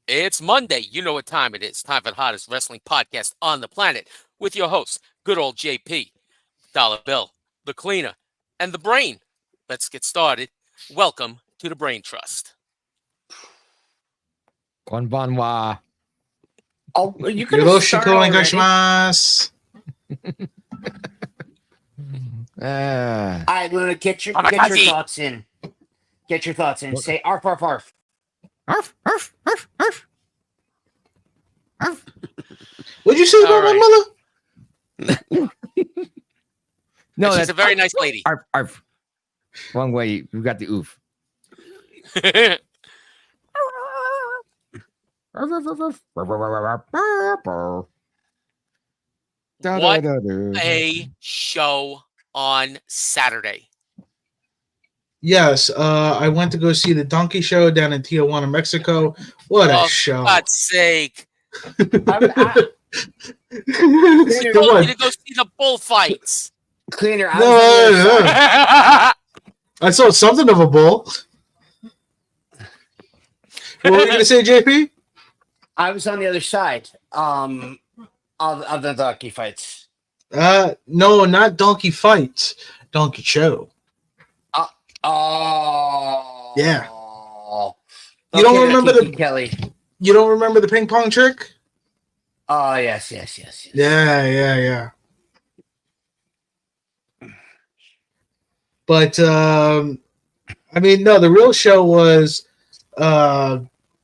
It's Monday. You know what time it is. Time for the hottest wrestling podcast on the planet with your hosts, good old JP, Dollar Bill, the cleaner, and the brain. Let's get started. Welcome to the Brain Trust. Konbanwa. Oh, you could have started already. All right, Luna, get your thoughts in. Get your thoughts in. Say arf, arf, arf. Arf, arf, arf, arf. Arf. What'd you say about my mother? No, she's a very nice lady. Arf, arf. Wrong way. You got the oof. What a show on Saturday. Yes, I went to go see the Donkey Show down in Tijuana, Mexico. What a show. For God's sake. You to go see the bullfights. Cleaner. I saw something of a bull. What were you going to say, JP? I was on the other side of the donkey fights. No, not donkey fights. Donkey show. Oh. Yeah. You don't remember the Kelly? You don't remember the ping pong trick? Oh, yes. Yeah. But I mean, no, the real show was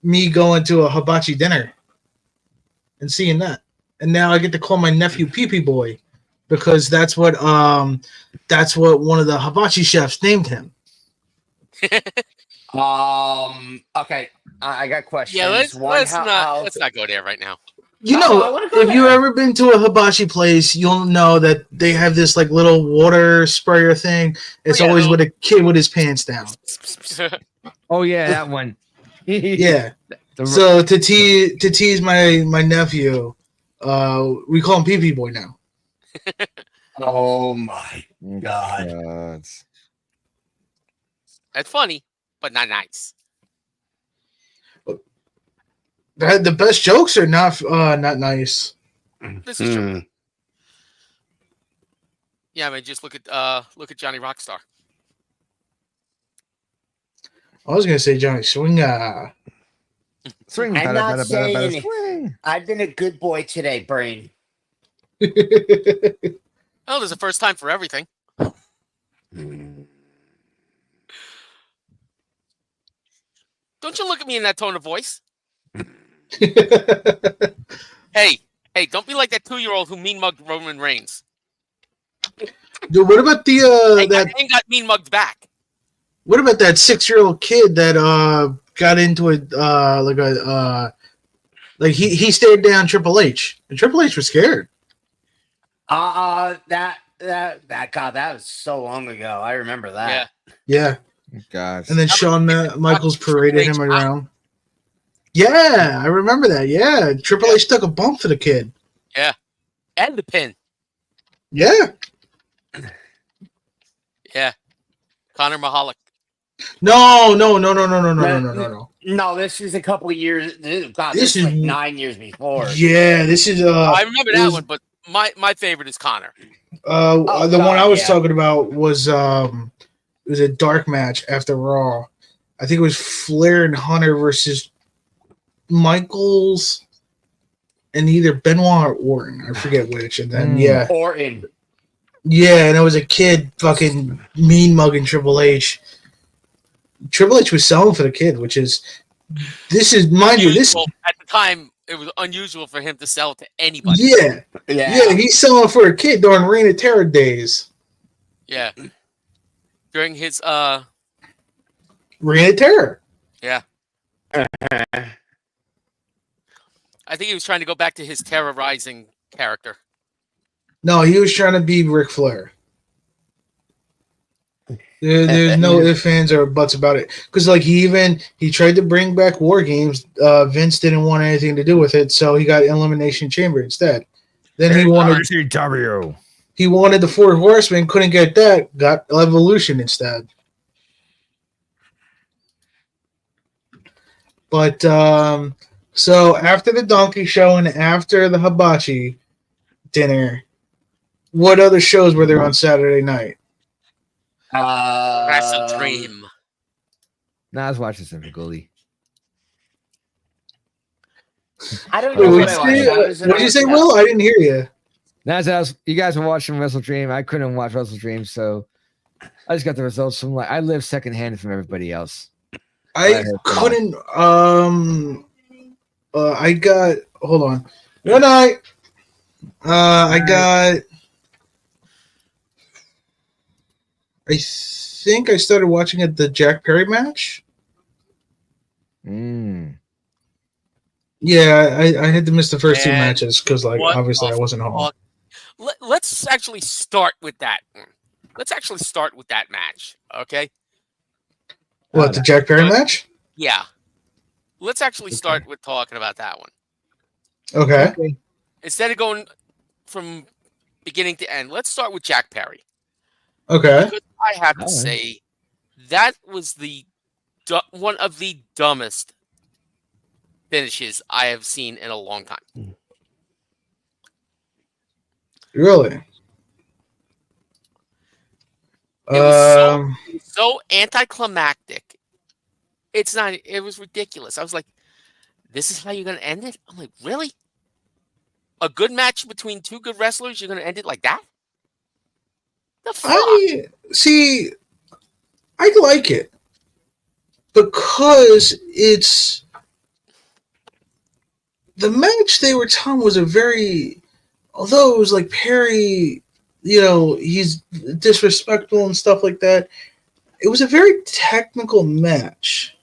me going to a hibachi dinner and seeing that. And now I get to call my nephew Pee Pee Boy because that's what one of the hibachi chefs named him. Okay. I got questions. Yeah, let's not go there right now. You know, if you've ever been to a hibachi place, you'll know that they have this like little water sprayer thing. It's always with a kid with his pants down. Oh yeah, that one. Yeah. So to tease my nephew, we call him Pee Pee Boy now. Oh my God. That's funny, but not nice. The best jokes are not nice. This is true. Yeah, I mean, just look at Johnny Rockstar. I was gonna say Johnny Swinger. Swing. I'm not saying swing. I've been a good boy today, Brain. Oh, there's a first time for everything. Don't you look at me in that tone of voice. Hey, don't be like that 2-year-old who mean mugged Roman Reigns. Dude, what about the that ain't got mean mugged back? What about that 6-year-old kid that got into it he stared down Triple H and Triple H was scared. That was so long ago. I remember that. Yeah. Gosh. And then Shawn Michaels paraded him around. Yeah, I remember that. Yeah, Triple H took a bump for the kid. Yeah, and the pin. Yeah. Yeah, Conor Mahalik. No. No, this is a couple of years. God, this is like 9 years before. Yeah, this is. I remember that one, but my favorite is Conor. One I was talking about was it was a dark match after Raw. I think it was Flair and Hunter versus Michaels and either Benoit or Orton. I forget which. And then Orton. Yeah, and it was a kid fucking mean mugging Triple H. Triple H was selling for the kid, which is mind you, this at the time it was unusual for him to sell to anybody. Yeah, he's selling for a kid during Reign of Terror days. Yeah, during his Reign of Terror. Yeah, I think he was trying to go back to his terrorizing character. No, he was trying to be Ric Flair. There's no ifs, ands, or buts about it. Because he tried to bring back War Games. Vince didn't want anything to do with it, so he got Elimination Chamber instead. Then he wanted RCW. He wanted the Four Horsemen, couldn't get that, got Evolution instead. But So after the donkey show and after the hibachi dinner, what other shows were there on Saturday night? Wrestle Dream. Nah, I was watching some Gully. I don't Wait, know what'd what you I watched. say, what'd you say, Will? I didn't hear you. Nah, so you guys were watching Wrestle Dream. I couldn't watch Wrestle Dream, so I just got the results from I live secondhand from everybody else. I couldn't. I got. Hold on. Good night. I got. I think I started watching at the Jack Perry match. Mm. Yeah, I had to miss the first two And matches because, like, what obviously I the wasn't home. fuck? Let's actually start with that. Let's actually start with that match, okay? What, the Jack Perry match? Yeah. Let's actually start with talking about that one. Okay. Instead of going from beginning to end, let's start with Jack Perry. Okay. Because I have to All right. say, that was one of the dumbest finishes I have seen in a long time. Really? It was so anticlimactic. It's not. It was ridiculous. I was like, "This is how you're gonna end it?" I'm like, "Really? A good match between two good wrestlers? You're gonna end it like that?" The fuck? I see. I like it because it's the match they were telling was a very, although it was like Perry, he's disrespectful and stuff like that. It was a very technical match.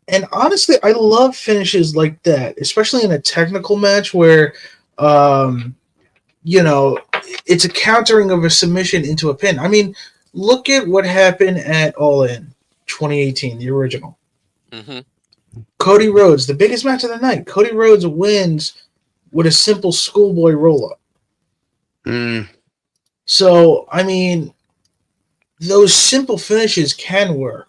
And honestly, I love finishes like that, especially in a technical match where, it's a countering of a submission into a pin. I mean, look at what happened at All In 2018, the original. Mm-hmm. Cody Rhodes, the biggest match of the night. Cody Rhodes wins with a simple schoolboy roll-up. So, I mean, those simple finishes can work.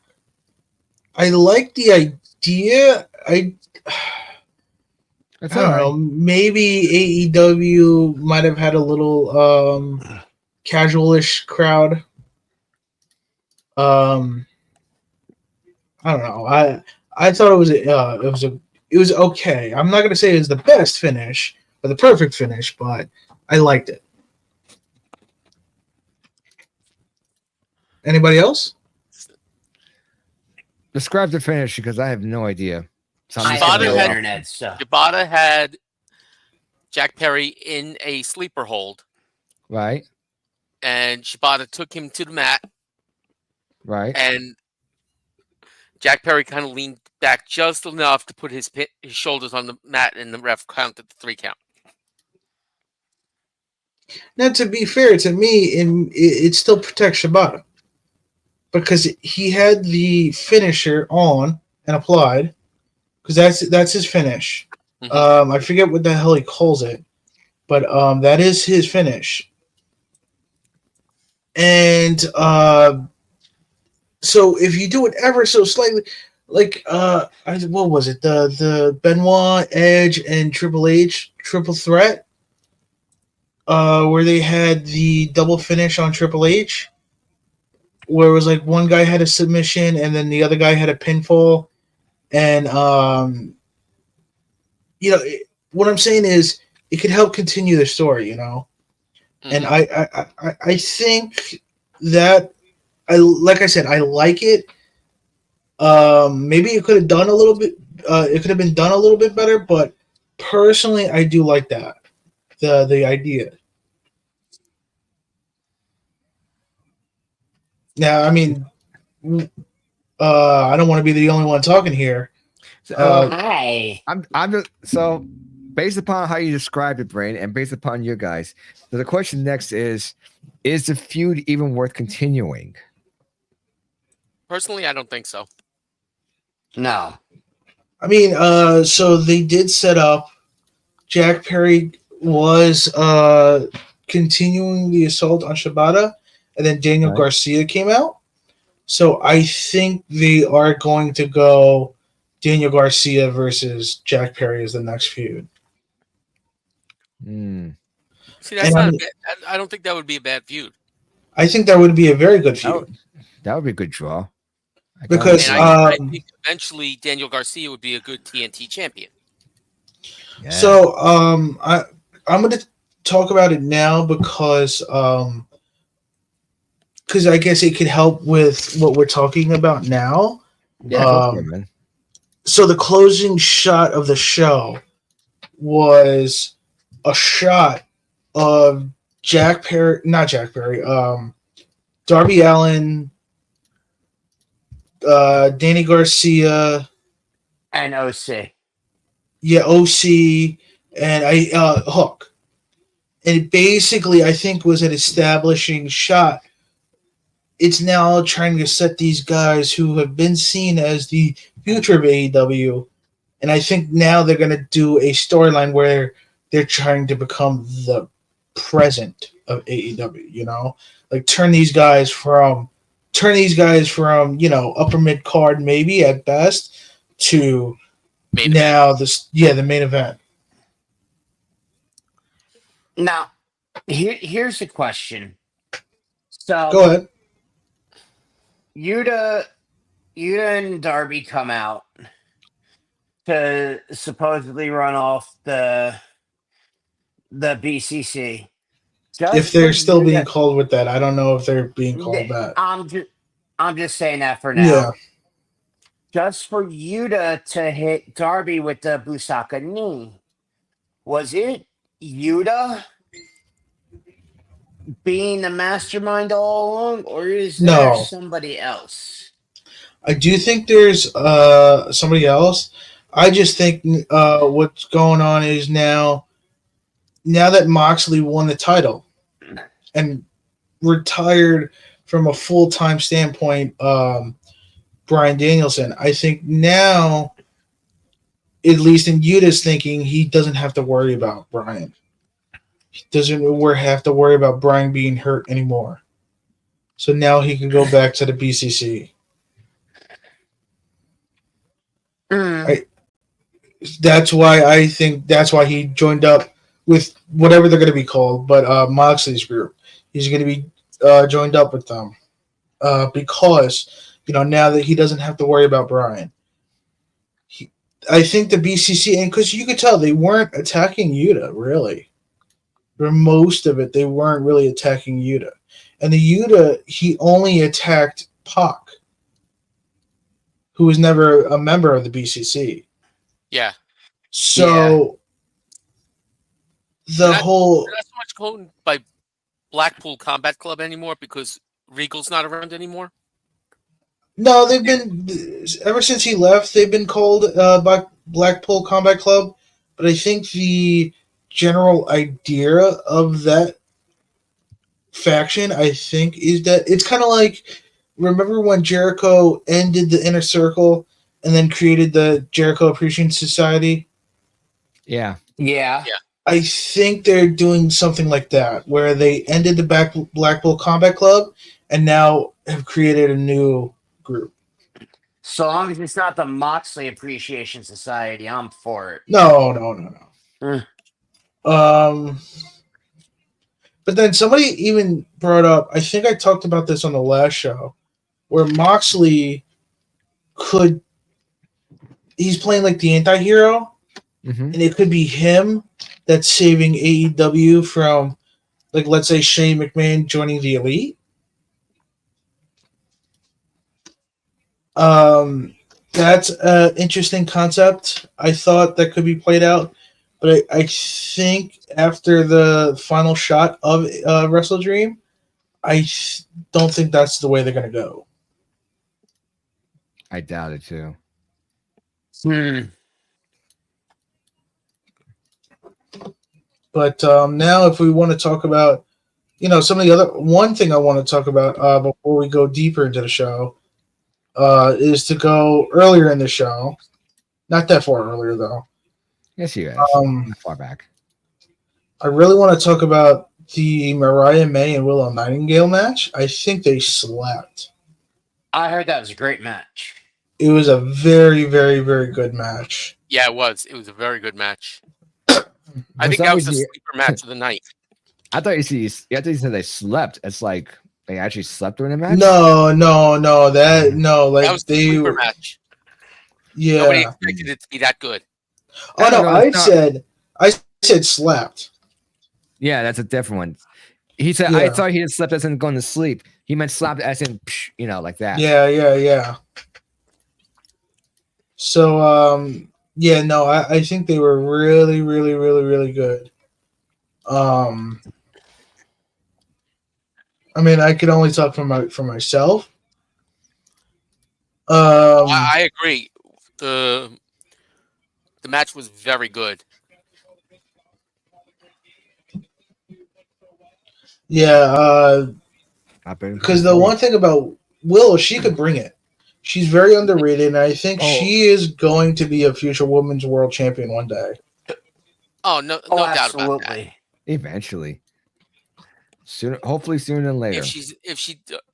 I like the idea. I That's don't all right. know. Maybe AEW might have had a little casual-ish crowd. I don't know. I thought it was okay. I'm not gonna say it was the best finish or the perfect finish, but I liked it. Anybody else? Describe the finish because I have no idea. So I just have Shibata gonna no go had- off. internet stuff. Shibata had Jack Perry in a sleeper hold, Right, and Shibata took him to the mat, right. and Jack Perry kind of leaned back just enough to put his shoulders on the mat, and the ref counted the 3 count. Now, to be fair to me, it still protects Shibata because he had the finisher on and applied because that's his finish. Mhm. I forget what the hell he calls it, but that is his finish. And so if you do it ever so slightly, like what was it? The Benoit, Edge, and Triple H triple threat, where they had the double finish on Triple H, where it was like one guy had a submission and then the other guy had a pinfall, and what I'm saying is it could help continue the story, And I think that like I said, I like it. Maybe it could have done a little bit. It could have been done a little bit better, but personally, I do like that. The idea. Now, I mean, I don't want to be the only one talking here. So, Hi. I'm just so based upon how you described it, Brain, and based upon you guys. So the question next is the feud even worth continuing? Personally, I don't think so. No. I mean, so they did set up. Jack Perry was continuing the assault on Shibata, and then Daniel Right. Garcia came out. So I think they are going to go Daniel Garcia versus Jack Perry as the next feud. Hmm. See, that's And not. I A mean, bad, I don't think that would be a bad feud. I think that would be a very good That feud would, that would be a good draw. I kinda because And like I um, think eventually Daniel Garcia would be a good TNT champion. that. Yeah. so I'm going to talk about it now because I guess it could help with what we're talking about now. Yeah, go for it, Um, man. so the closing shot of the show was a shot of Jack Perry, not Jack Perry, Darby Allin, Danny Garcia, And OC. yeah, OC, and Hook. And it basically, I think, was an establishing shot. It's now trying to set these guys who have been seen as the future of AEW, and I think now they're going to do a storyline where they're trying to become the present of AEW. You know, like turn these guys from upper mid card maybe at best to Main event. now the main event. Now, here's the question. So Go ahead. Yuta and Darby come out to supposedly run off the BCC. If they're still being called with that, I don't know if they're being called that. I'm just saying that for now. Yeah. Just for Yuta to hit Darby with the Busaka knee, was it Yuta being the mastermind all along, or is there No. somebody else? I do think there's somebody else. I just think what's going on is now that Moxley won the title and retired from a full-time standpoint, Bryan Danielson, I think now, at least in Yuta's thinking, he doesn't have to worry about Bryan. He doesn't have to worry about Bryan being hurt anymore. So now he can go back to the BCC. That's why he joined up with whatever they're going to be called, but Moxley's group. He's going to be joined up with them because now that he doesn't have to worry about Bryan. I think the BCC, and because you could tell they weren't attacking Yuta really. For most of it, they weren't really attacking Yuta, and the Yuta he only attacked Pac, who was never a member of the BCC. Yeah. So They're not so much called by Blackpool Combat Club anymore because Regal's not around anymore. No, they've been ever since he left. They've been called by Blackpool Combat Club, but I think the general idea of that faction, I think, is that it's kind of like, remember when Jericho ended the Inner Circle and then created the Jericho Appreciation Society? Yeah. Yeah. I think they're doing something like that, where they ended the Blackpool Combat Club and now have created a new group. So long as it's not the Moxley Appreciation Society, I'm for it. No. Mm. But then somebody even brought up, I think I talked about this on the last show, where Moxley he's playing like the anti-hero, and it could be him that's saving AEW from, like, let's say Shane McMahon joining the Elite. That's an interesting concept. I thought that could be played out, but I think after the final shot of Wrestle Dream, I don't think that's the way they're going to go. I doubt it too. But now, if we want to talk about, some of the other, one thing I want to talk about before we go deeper into the show is to go earlier in the show. Not that far earlier, though. Yes, you guys. Not far back. I really want to talk about the Mariah May and Willow Nightingale match. I think they slapped. I heard that was a great match. It was a very, very, very good match. Yeah, it was. It was a very good match. I For think some that was the reason, sleeper match of the night. I thought you said they slept. It's like they actually slept during the match. No, no, no. That no, That like was the sleeper match. Nobody yeah. expected it to be that good. Oh I don't no, know. It's not. I said slapped. Yeah, that's a different one. He said, I Yeah, thought he had slept as in going to sleep. He meant slapped as in, psh, like that. yeah, yeah, yeah. So yeah, no, I think they were really, really, really, really good. Um, I mean, I could only talk for myself. Um, I agree. The the match was very good. yeah, I've been because the one thing about Willow, she could bring it. She's very underrated, and I think Oh. she is going to be a future women's world champion one day. Oh no, Oh, no doubt about that. absolutely. Eventually, sooner, hopefully sooner than later.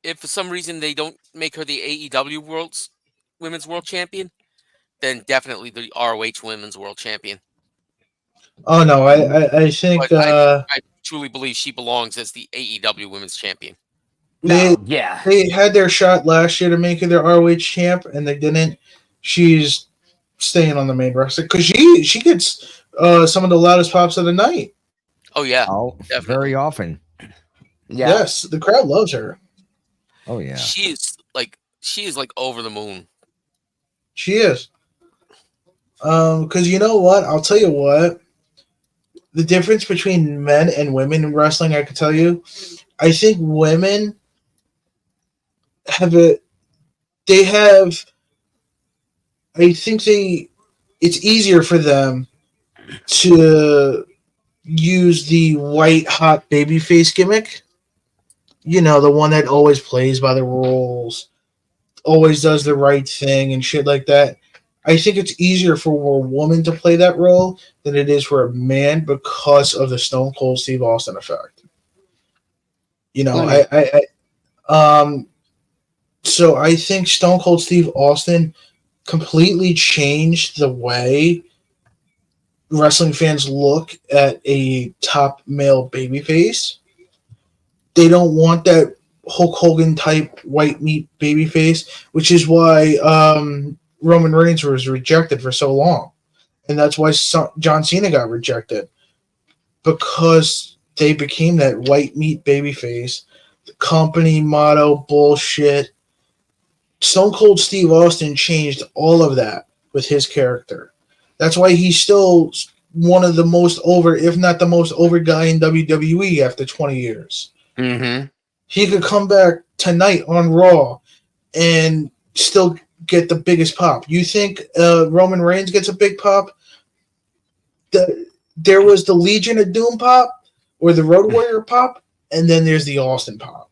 If for some reason they don't make her the AEW Women's World Champion, then definitely the ROH Women's World Champion. Oh no, I think But I truly believe she belongs as the AEW Women's Champion. they No, yeah. they had their shot last year to make her their ROH champ, and they didn't. She's staying on the main roster because she gets some of the loudest pops of the night. Oh yeah, Oh, definitely. very often. Yeah. Yes, the crowd loves her. Oh yeah. She is like over the moon. She is. Because you know what? I'll tell you what. The difference between men and women in wrestling, I can tell you. I think women have a. They have. I think they. It's easier for them to use the white hot baby face gimmick. You know, the one that always plays by the rules, always does the right thing and shit like that. I think it's easier for a woman to play that role than it is for a man because of the Stone Cold Steve Austin effect. You know, so I think Stone Cold Steve Austin completely changed the way wrestling fans look at a top male babyface. They don't want that Hulk Hogan type white meat babyface, which is why Roman Reigns was rejected for so long, and that's why John Cena got rejected because they became that white meat babyface. The company motto bullshit. Stone Cold Steve Austin changed all of that with his character. That's why he's still one of the most over, if not the most over guy in WWE after 20 years. Mm-hmm. He could come back tonight on Raw and still get the biggest pop. You think Roman Reigns gets a big pop? There was the Legion of Doom pop or the Road Warrior pop, and then there's the Austin pop.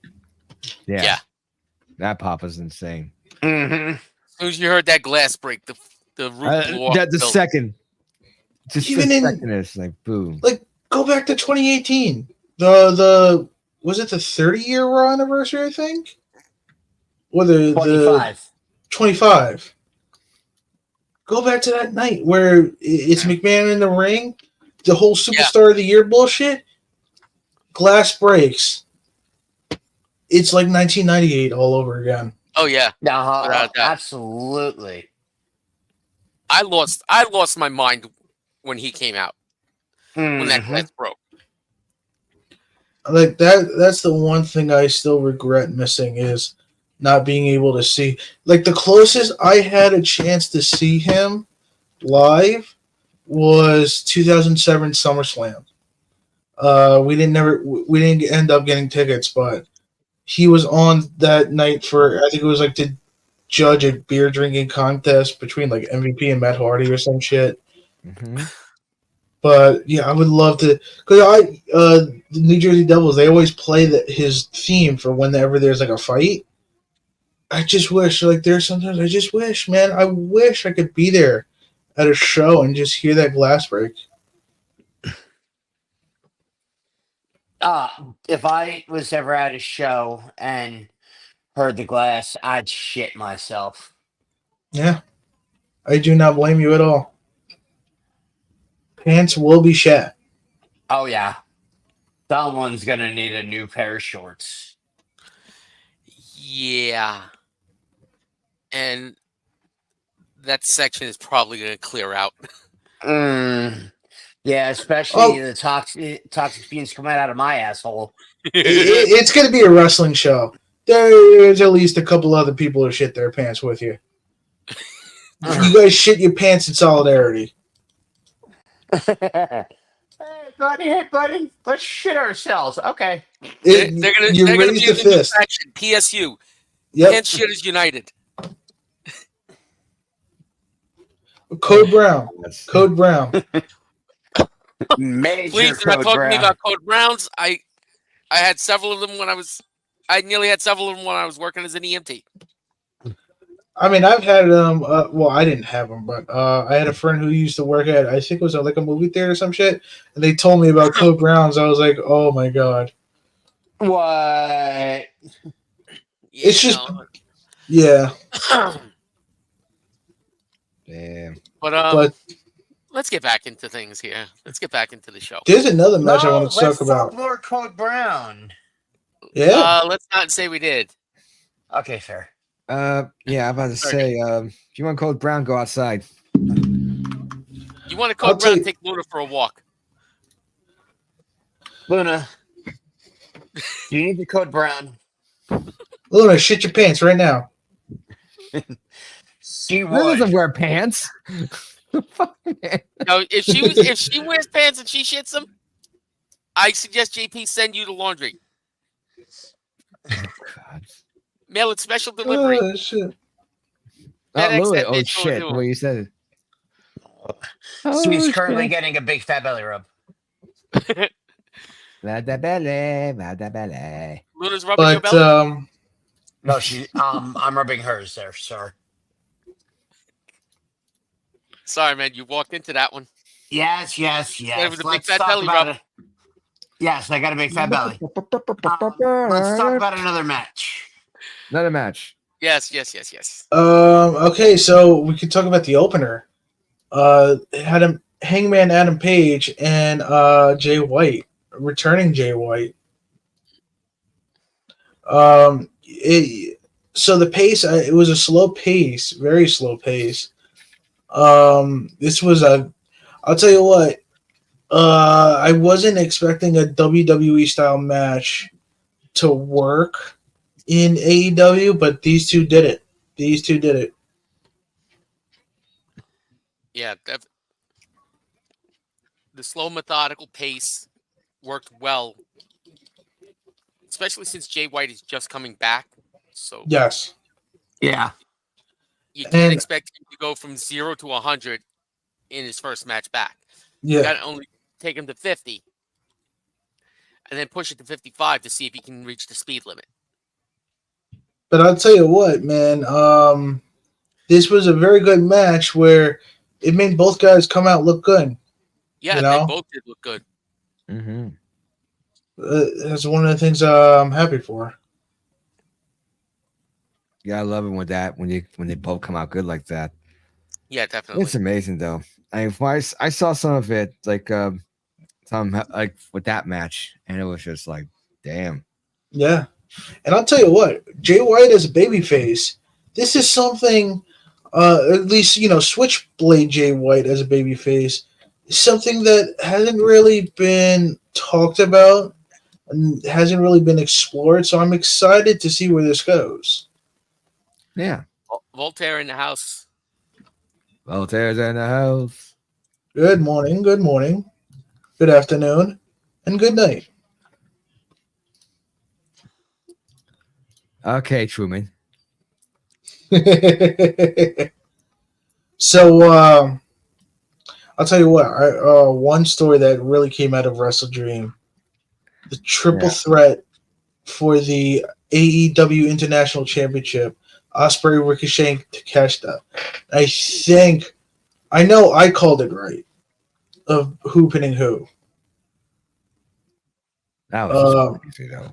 Yeah. Yeah. That pop is insane. Mm-hmm. As soon as you heard that glass break, the roof blew off. The building. second, just Even the in- second is like boom. Go back to 2018. The was it the 30-year Raw anniversary? I think. Or the 25. 25. Go back to that night where it's McMahon in the ring, the whole Superstar of the Year bullshit. Glass breaks. It's like 1998 all over again. Oh yeah, Uh-huh. Without a doubt. Absolutely. I lost my mind when he came out when that Mhm. glass broke. Like that's the one thing I still regret missing is not being able to see. Like the closest I had a chance to see him live was 2007 SummerSlam. We didn't end up getting tickets, but he was on that night for, I think it was like to judge a beer drinking contest between like MVP and Matt Hardy or some shit. Mhm. But yeah, I would love to, because the New Jersey Devils, they always play his theme for whenever there's like a fight. I just wish, like, there's sometimes I just wish, man, I wish I could be there at a show and just hear that glass break. If I was ever at a show and heard the glass, I'd shit myself. Yeah, I do not blame you at all. Pants will be shat. Oh yeah, someone's gonna need a new pair of shorts. Yeah. And that section is probably going to clear out. Mm, yeah, especially Oh, the toxic fumes coming out of my asshole. it's going to be a wrestling show. There's at least a couple other people who shit their pants with you. You guys shit your pants in solidarity. Hey, buddy, let's shit ourselves. Okay. They're gonna You they're gonna raised be the the new fist. faction, PSU. Yep. Pants Shitters United. Code Brown. Yes. Code Brown. Major Please do not Code talk to me Brown. about Code Browns. I had several of them when I nearly had several of them when I was working as an E EMT. I mean, I've had them. Well, I didn't have them, but I had a friend who used to work at, I think it was like a movie theater or some shit, and they told me about Code Browns. I was like, oh my god. What? It's just- Yeah, Damn. but but let's get back into things here. Let's get back into the show. there's another match I No, want to let's talk about. more Code Brown. Yeah. Let's not say we did. Okay, fair. Yeah, I'm about to say, if you want Code Brown, go outside. You want to I'll Code tell Brown? you- Take Luna for a walk. Luna, you need the Code Brown. Luna, shit your pants right now. She Luna would. doesn't wear pants. Fuck, man. No, if she wears pants and she shits them, I suggest JP send you to laundry. God. Mail it special delivery. Oh, shit. Oh, FedEx Lily. that Oh, bitch will shit. do The way you said it. She's Oh, currently shit. getting a big fat belly rub. Vada belle, vada belle. Luna's rubbing your But belly. No, I'm rubbing hers there, sir. Sorry, man. You walked into that one. Yes. Yeah, with a big Let's fat talk belly about rub. it. Yes, I got a big fat belly. Let's talk about another match. Another match. Yes. okay, so we could talk about the opener. It had Hangman Adam Page and Jay White, returning Jay White. So the pace, it was a slow pace, very slow pace. This was I'll tell you what, I wasn't expecting a WWE style match to work in AEW, but these two did it. Yeah. The slow, methodical pace worked well, especially since Jay White is just coming back. So Yes. Yeah. you can't And- expect him to go from 0 to 100 in his first match back. Yeah. You got to only take him to 50 and then push it to 55 to see if he can reach the speed limit. But I'll tell you what, man. This was a very good match where it made both guys come out look good. Yeah, You they know? both did look good. Mm-hmm. That's one of the things I'm happy for. Yeah, I love it when they both come out good like that. Yeah, definitely. It's amazing though. I saw some of it like like with that match, and it was just like, damn. Yeah. And I'll tell you what, Jay White as a babyface, this is something, at least, Switchblade Jay White as a babyface, is something that hasn't really been talked about and hasn't really been explored. So I'm excited to see where this goes. Yeah. Voltaire in the house. Voltaire's in the house. Good morning, good afternoon, and good night. Okay, Truman. So I'll tell you what. One story that really came out of Wrestle Dream, the triple threat for the AEW International Championship, Ospreay, Ricochet, and Takeshita. I know I called it right. Of who pinning who. That was crazy though.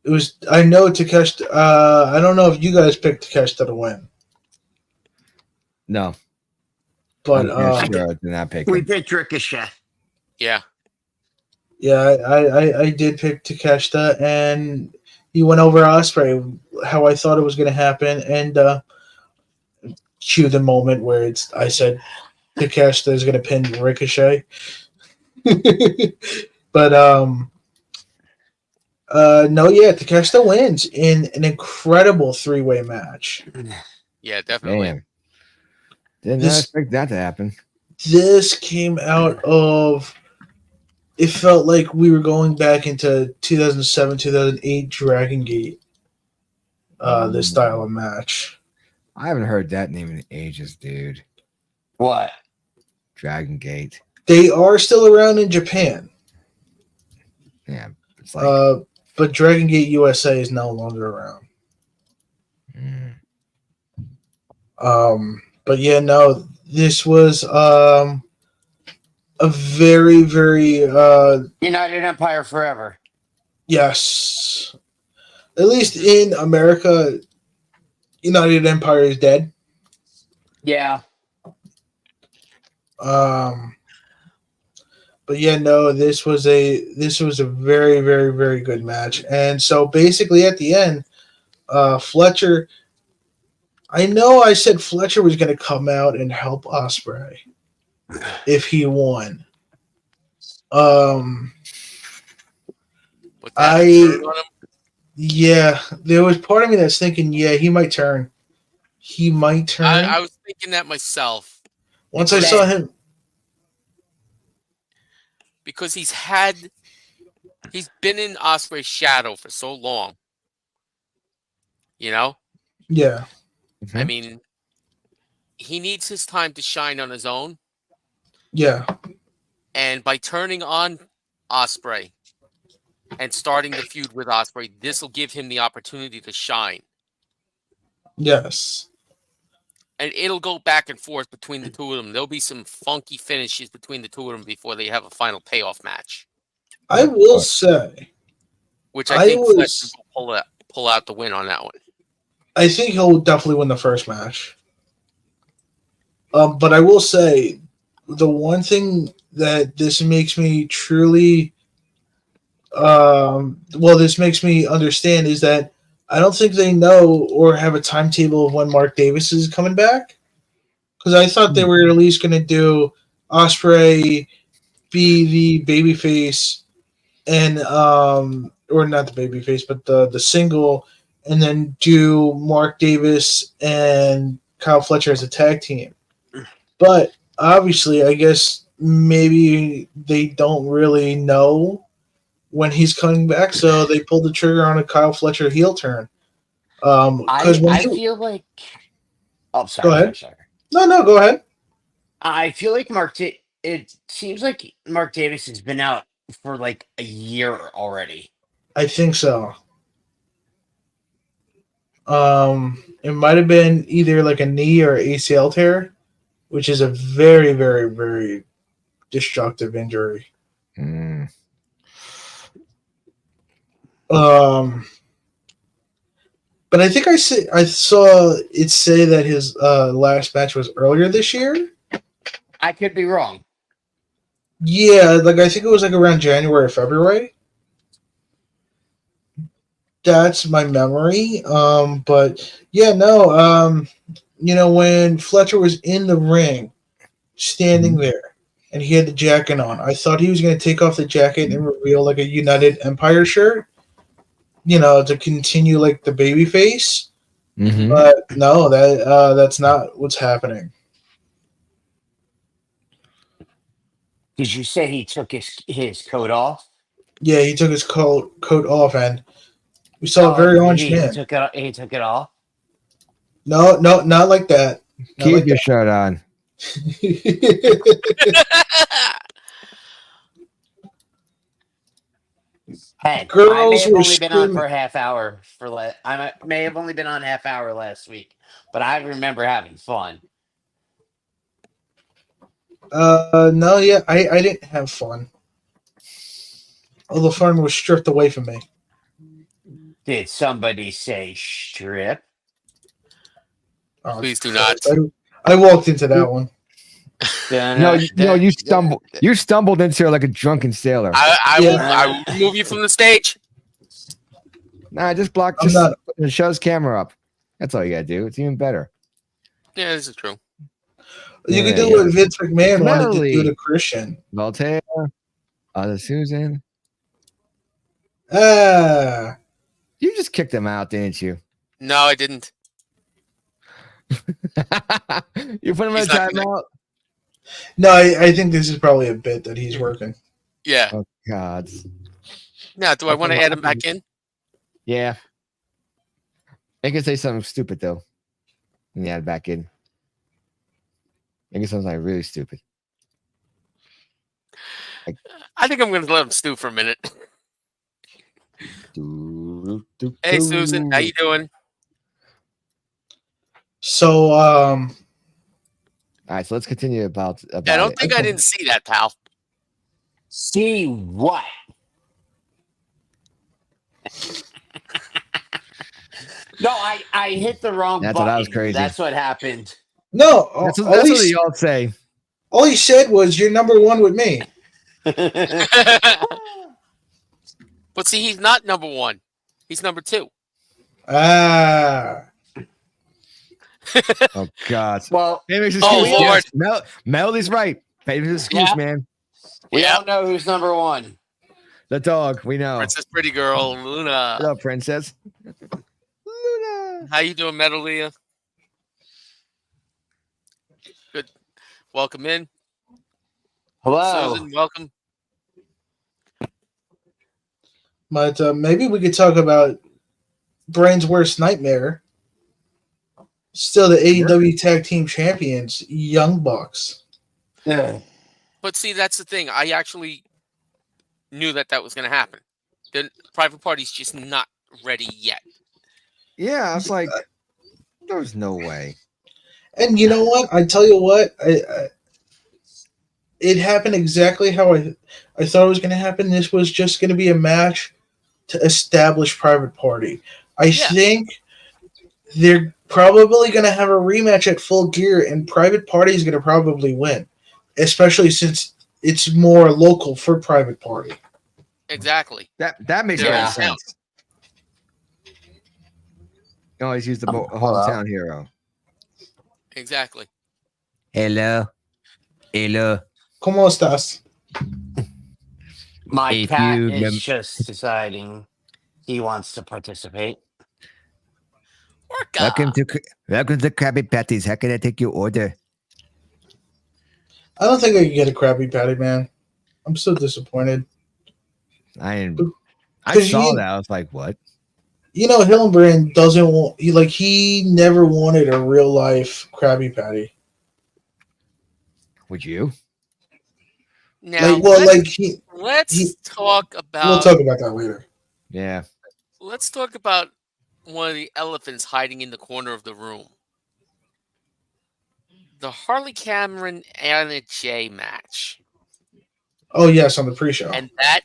It was. I know Takeshita. I don't know if you guys picked Takeshita to win. No, But I'm sure I did not pick We him. picked Ricochet. Yeah. yeah, I did pick Takeshita, and he went over Osprey how I thought it was going to happen, and cue the moment where I said Takeshita is going to pin Ricochet. But no, yeah, Takeshita wins in an incredible 3-way match. Yeah, definitely. Damn. Did not This expect that to happen. this came out of, it felt like we were going back into 2007, 2008 Dragon Gate. This style of match. I haven't heard that name in ages, dude. What? Dragon Gate. They are still around in Japan, Yeah, it's like but Dragon Gate USA is no longer around. But yeah, no, this was a very, very United Empire forever. yes. At least in America, United Empire is dead. Yeah. But yeah, no, this was a very, very, very good match. And so basically at the end, Fletcher, I know I said Fletcher was going to come out and help Osprey if he won. With that turn on him, Yeah, there was part of me that's thinking, yeah, he might turn. He might turn. I was thinking that myself Once I saw him, because he's been in Osprey's shadow for so long. You know? yeah, I mean, he needs his time to shine on his own. yeah, And by turning on Osprey and starting the feud with Osprey, this will give him the opportunity to shine. yes. And it'll go back and forth between the two of them. There'll be some funky finishes between the two of them before they have a final payoff match, I will say, which I think Fletcher will pull out the win on that one. I think he'll definitely win the first match. But I will say, the one thing that this makes me truly, this makes me understand is that I don't think they know or have a timetable of when Mark Davis is coming back. Because I thought they were at least going to do Osprey be the babyface and or not the babyface, but the single, and then do Mark Davis and Kyle Fletcher as a tag team. But obviously, I guess maybe they don't really know when he's coming back, so they pulled the trigger on a Kyle Fletcher heel turn. I feel like. Oh, sorry. Go ahead. Sorry. No, go ahead. I feel like it seems like Mark Davis has been out for like a year already. I think so. It might have been either like a knee or ACL tear, which is a very, very, very destructive injury. But I think I saw it say that his last match was earlier this year. I could be wrong. Yeah, like I think it was like around January or February. That's my memory. But yeah, no. When Fletcher was in the ring, standing there, and he had the jacket on, I thought he was going to take off the jacket and reveal like a United Empire shirt, to continue like the baby face. But no, that's not what's happening. Did you say he took his coat off? Yeah, he took his coat off, and we saw a very orange man. He took it off. No, not like that. Not Keep like your shirt on. Hey, Girls I may have were only been on screaming. for a half hour. I may have only been on half hour last week, but I remember having fun. No, yeah, I didn't have fun. All the fun was stripped away from me. Did somebody say strip? Oh, Please do not. I I walked into that one. You stumbled into her like a drunken sailor. I will remove you from the stage. Nah, just block. I'm Just not- shut his camera up. That's all you gotta do. It's even better. Yeah, this is true. You could Yeah, do yeah. what Vince McMahon wanted to do Melly. to Christian. Voltaire, Susan. Ah, You just kicked him out, didn't you? No, I didn't. You put him in He's not gonna- timeout. no, I think this is probably a bit that he's working. Yeah. Oh God. Now, do I want to add him back in? Yeah. Make it say something stupid though. And add it back in. Make it sound like really stupid. I think I'm going to let him stew for a minute. Hey, Susan, how you doing? So, All right, so let's continue about I don't it. think I didn't see that, pal. See what? No, I hit the wrong That's button. what I was crazy. That's what happened. no, That's all, what he, y'all say. all he said was, "You're number one with me." But see, he's not number one. He's number two. Ah, Oh God. Well, Famous Oh, excuse. Lord. Yes. Melody's right. Famous excuse, Yeah. man. we Yeah. all know who's number one. The dog. We know. Princess Pretty Girl, What Luna. up, princess? Luna. How you doing, Metalia? Good. Welcome in. Hello. Susan, welcome. but maybe we could talk about Brain's worst nightmare. Still, the AEW Tag Team Champions, Young Bucks. Yeah. But see, that's the thing. I actually knew that was going to happen. The private party's just not ready yet. Yeah, I was like, there's no way. And you know what? I tell you what, it happened exactly how I thought it was going to happen. This was just going to be a match to establish Private Party. I Yeah. think they're probably going to have a rematch at Full Gear, and Private Party is going to probably win, especially since it's more local for Private Party. Exactly. That makes Yeah. more sense. You always use the hello. hometown hero. Exactly. Hello. Hello. ¿Cómo estás? My If cat you is mem- just deciding he wants to participate. Orca. Welcome to Krabby Patties. How can I take your order? I don't think I can get a Krabby Patty, man. I'm so disappointed. I 'Cause saw you- that. I was like, what? You know, Hillenbrand doesn't want. He never wanted a real life Krabby Patty. Would you? Now, let's talk about we'll talk about that later. Yeah. let's talk about one of the elephants hiding in the corner of the room. The Harley Cameron Anna Jay match. Oh yes, on the pre-show. And that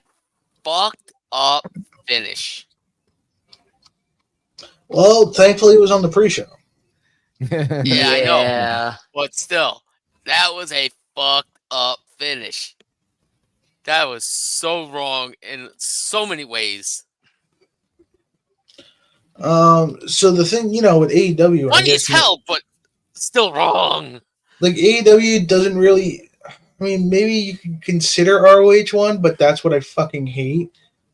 fucked up finish. Well, thankfully it was on the pre-show. Yeah, I know. Yeah. But still, that was a fucked up finish. That was so wrong in so many ways. So the thing, with AEW, I Funny guess, as hell, but still wrong. like AEW doesn't really. I mean, maybe you can consider ROH one, but that's what I fucking hate.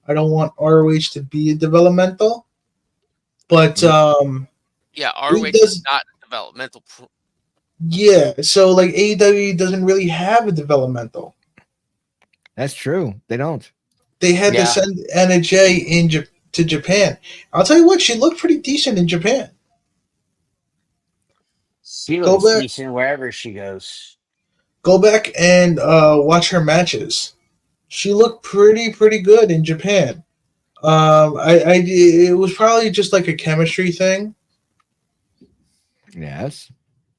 I don't want ROH to be a developmental. But Yeah, ROH does- is not developmental. yeah, so like AEW doesn't really have a developmental. That's true. They don't. They had Yeah. to send Anna Jay to Japan. I'll tell you what, she looked pretty decent in Japan. She Go looks back. decent wherever she goes. Go back and watch her matches. She looked pretty good in Japan. It was probably just like a chemistry thing. Yes.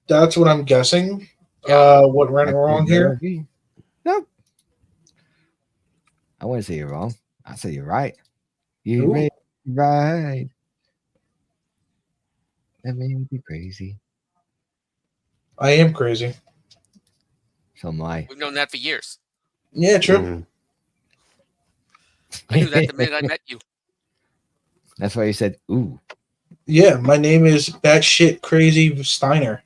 That's what I'm guessing. Yeah. What went wrong here? Nope. I wouldn't say you're wrong. I say you're right. You're Ooh. right. That made me crazy. I am crazy. So am I. We've known that for years. Yeah, true. Mhm. I knew that the minute I met you. That's why you said, ooh. Yeah, my name is batshit crazy Steiner.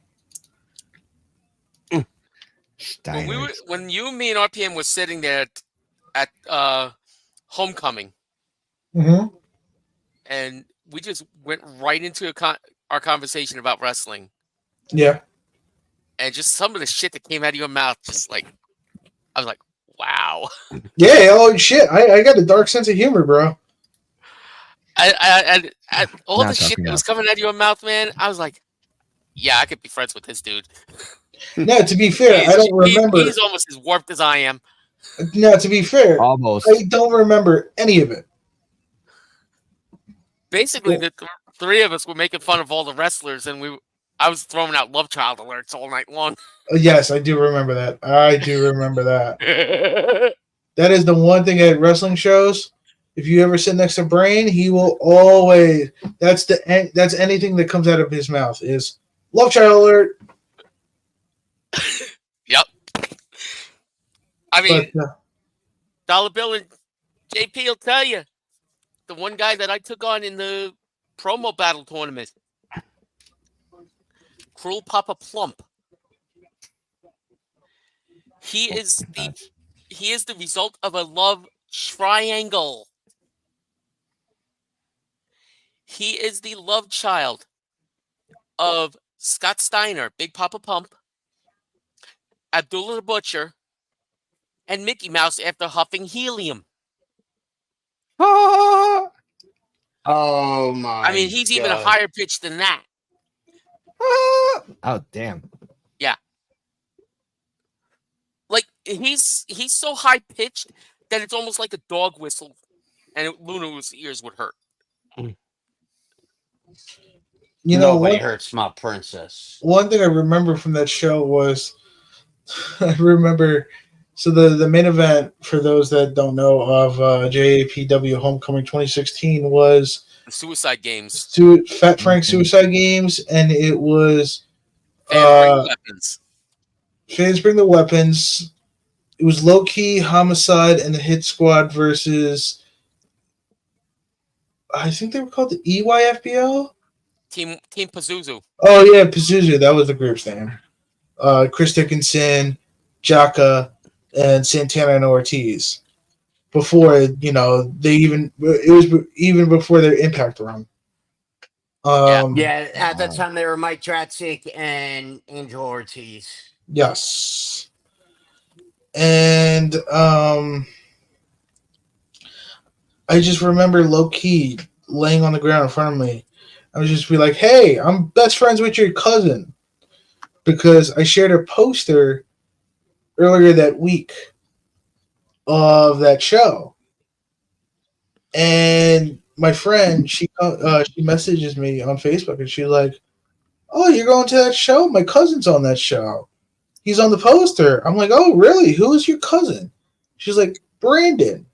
Steiner. When you, me, and RPM was sitting there at homecoming, Mm-hmm. and we just went right into our conversation about wrestling, Yeah. and just some of the shit that came out of your mouth, just like I was like, wow. Yeah. Oh shit! I got a dark sense of humor, bro. All Not the shit talking that was up. coming out of your mouth, man, I was like, yeah, I could be friends with this dude. Now, to be fair, I don't remember. He's almost as warped as I am. Now, to be fair, Almost. I don't remember any of it. Basically, Yeah. the three of us were making fun of all the wrestlers, and I was throwing out love child alerts all night long. Yes, I do remember that. I do remember that. That is the one thing at wrestling shows. If you ever sit next to Brain, he will always. That's anything that comes out of his mouth is love child alert. Yep. I mean, But Dollar Bill and JP will tell you. The one guy that I took on in the promo battle tournament, Cruel Papa Plump. He is the result of a love triangle. He is the love child of Scott Steiner, Big Papa Pump, Abdullah the Butcher, and Mickey Mouse after huffing helium. Ah, Oh my! I mean, he's even a God. higher pitch than that. ah. Oh, damn. Like he's so high pitched that it's almost like a dog whistle, and Luna's ears would hurt. you know Nobody what? hurts my princess. One thing I remember from that show was I remember. So the main event for those that don't know of JAPW Homecoming 2016 was The Suicide Games. Fat Frank Mhm. Suicide Games, and it was Fans bring weapons. Fans Bring the Weapons. It was Low Key, Homicide, and the Hit Squad versus. I think they were called the EYFBO. Team Pazuzu. Oh yeah, Pazuzu. That was the group's name. Chris Dickinson, Jaka, and Santana and Ortiz. Before it was even before their Impact run. Yeah, at that Wow. time they were Mike Dratzik and Angel Ortiz. Yes. And I just remember low key laying on the ground in front of me. I would just be like, "Hey, I'm best friends with your cousin," because I shared a poster earlier that week of that show, and my friend she messages me on Facebook and she's like, "Oh, you're going to that show? My cousin's on that show. He's on the poster." I'm like, "Oh, really? Who is your cousin?" She's like, "Brandon,"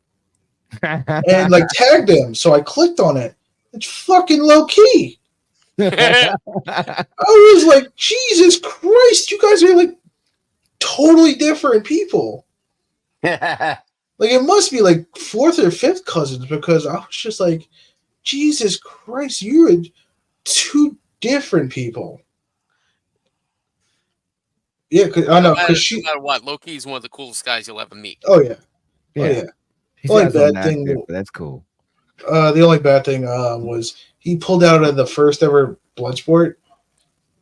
and like tagged him. So I clicked on it. It's fucking Low Key. I was like, Jesus Christ, you guys are like totally different people. Like it must be like fourth or fifth cousins because I was just like, Jesus Christ, you're two different people. Yeah, I know because No matter what, Loki is one of the coolest guys you'll ever meet. Oh yeah, Yeah. oh yeah. He's Only not so bad massive, thing- but that's cool. The only bad thing was he pulled out of the first ever Bloodsport,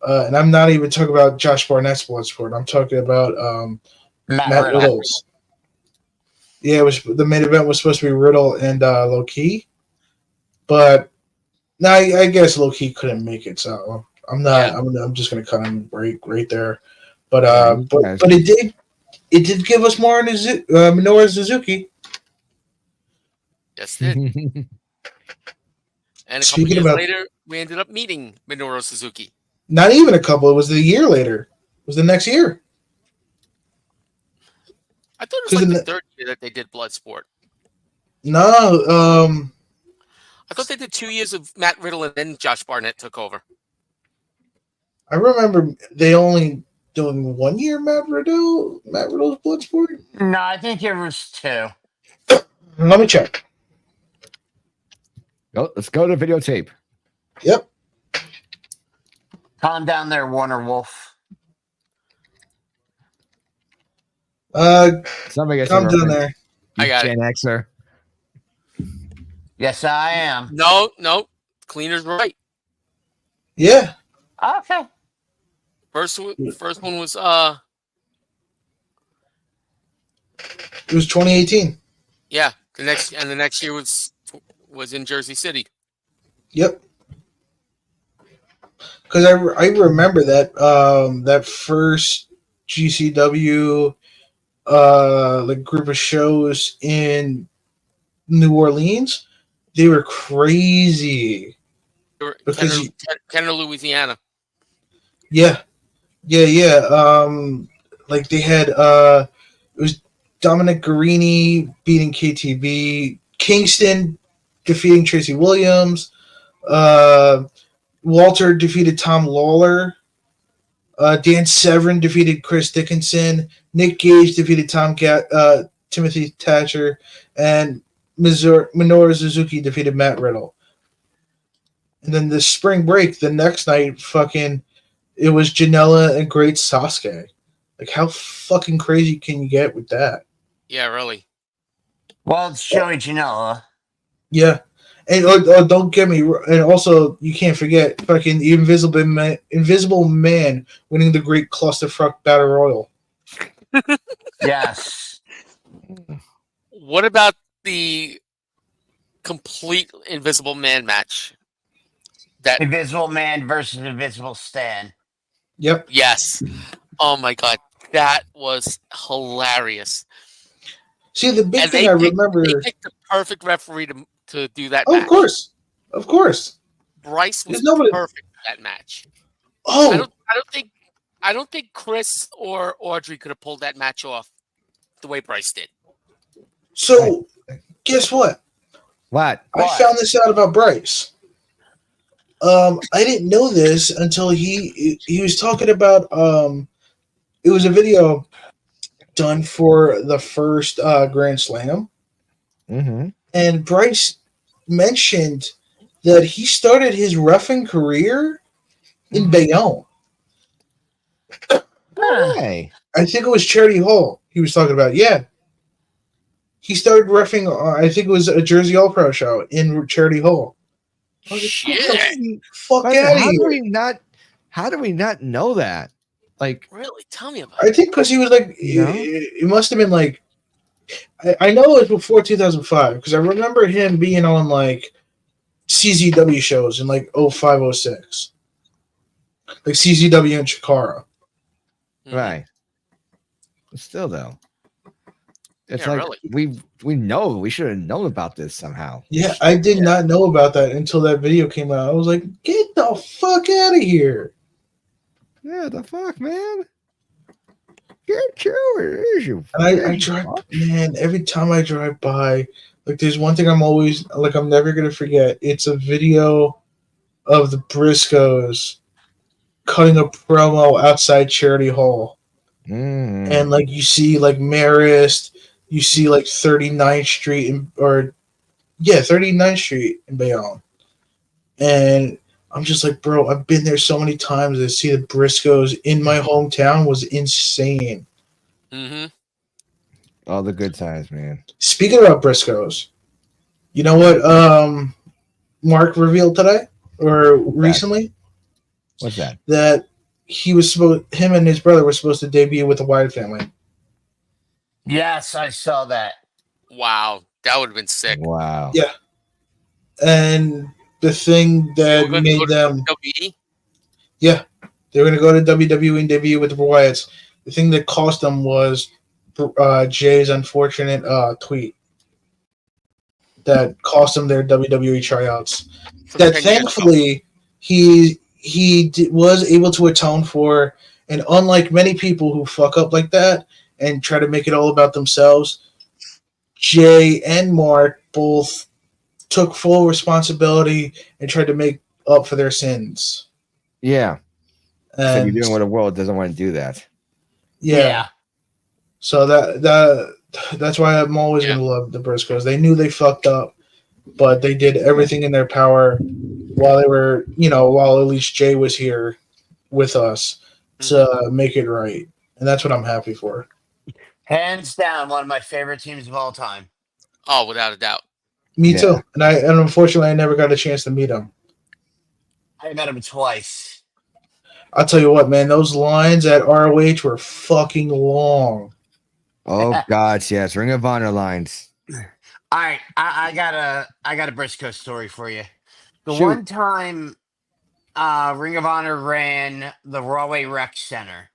and I'm not even talking about Josh Barnett's Bloodsport. I'm talking about Matt Riddle. Riddle's. Yeah, it was the main event was supposed to be Riddle and Low Key, but now I guess Low Key couldn't make it, so I'm not. I'm just gonna cut him right there. But but it did give us more Minoru Suzuki. Yes, it did. And a couple Speaking years about- later, we ended up meeting Minoru Suzuki. Not even a couple. It was the year later. It was the next year. I thought it was 'Cause like in the the- third year that they did Bloodsport. No, I thought they did 2 years of Matt Riddle and then Josh Barnett took over. I remember they only doing 1 year Matt Riddle's Bloodsport? No, I think it was 2. Let me check. Let's go to videotape. Yep. Calm down there, Warner Wolf. Somebody gets Come a down reference. there. I got it. Gen Xer. Yes, I am. No. Cleaner's right. Yeah. Okay. First one was It was 2018. yeah. The next year was in Jersey City. Yep. Because I remember that that first GCW like group of shows in New Orleans, they were crazy. They were Because Kenner, Louisiana. Yeah. Like they had it was Dominic Guarini beating KTB, Kingston defeating Tracy Williams, Walter defeated Tom Lawler, Dan Severn defeated Chris Dickinson, Nick Gage defeated Timothy Thatcher, and Minoru Suzuki defeated Matt Riddle. And then the spring break, the next night, it was Janela and Great Sasuke. Like, how fucking crazy can you get with that? Yeah, really. Well, it's Joey Janela. Yeah. And don't get me. And also, you can't forget fucking the Invisible Man winning the Great Clusterfuck Battle Royal. Yes. What about the complete Invisible Man match? That Invisible Man versus Invisible Stan. Yep. yes. Oh my god, that was hilarious. See, the big And thing they I picked, remember. they picked the perfect referee to do that Oh, match. of course. Bryce was There's nobody- perfect for that match. Oh, I don't think Chris or Audrey could have pulled that match off the way Bryce did. so guess what? What? I What? found this out about Bryce. I didn't know this until he was talking about it was a video done for the first Grand Slam, Mm-hmm. and Bryce mentioned that he started his roughing career in Bayonne. Hey. I think it was Charity Hall he was talking about. Yeah. He started roughing, I think it was a Jersey All Pro show in Charity Hall. I was like, Shit. fuck But out of how here. do we not know that? Like, Really? Tell me about I it. think because he was like, No. it must have been like, I know it was before 2005 because I remember him being on like CZW shows in like 05, 06. Like CZW and Chikara. Mhm. right. Still though. It's Yeah, like really. we know we should have known about this somehow. Yeah, I did not know about that until that video came out. I was like, get the fuck out of here. Yeah, the fuck, man. Get you. And I drive, man, every time I drive by, like, there's one thing I'm never going to forget. It's a video of the Briscoes cutting a promo outside Charity Hall. Mm. And, like, you see, like, Marist, you see, like, 39th Street, 39th Street in Bayonne. And I'm just like, bro, I've been there so many times. To see the Briscoes in my hometown was insane. Mm-hmm. All the good times, man. Speaking about Briscoes, you know what Mark revealed today or recently? What's that? That him and his brother were supposed to debut with the Wyatt family. Yes, I saw that. Wow, that would have been sick. Wow. Yeah. And the thing that We're gonna made go to them, WWE? yeah, they were going to go to WWE and debut with the Wyatts. The thing that cost them was Jay's unfortunate tweet that cost them their WWE tryouts. From That 10 years ago. thankfully he was able to atone for, and unlike many people who fuck up like that and try to make it all about themselves, Jay and Mark both took full responsibility and tried to make up for their sins. Yeah. So you're And doing what the world doesn't want to do that. yeah. So that's why I'm always Yeah. gonna love the Briscoes. They knew they fucked up, but they did everything in their power while they were, while at least Jay was here with us to make it right. And that's what I'm happy for. Hands down, one of my favorite teams of all time. Oh, without a doubt. Me Yeah. too. And unfortunately I never got a chance to meet them. I met him twice. I'll tell you what, man, those lines at ROH were fucking long. Oh God, yes, Ring of Honor lines. All right, I got a Briscoe story for you. The Shoot. one time Ring of Honor ran the Rawway Rec Center.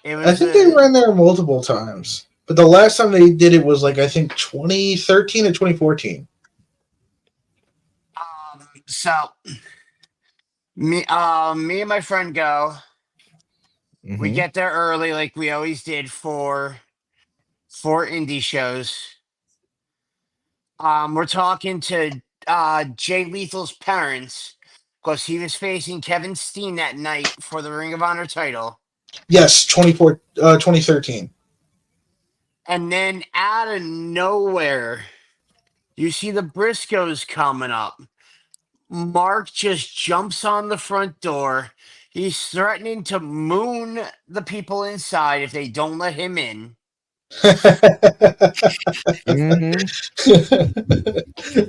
It was I think they ran there multiple times. But the last time they did it was I think 2013 or 2014. So me and my friend go. We Mhm. get there early, like we always did for indie shows. We're talking to Jay Lethal's parents because he was facing Kevin Steen that night for the Ring of Honor title. Yes, 2013. And then out of nowhere, you see the Briscoes coming up. Mark just jumps on the front door. He's threatening to moon the people inside if they don't let him in. Mhm.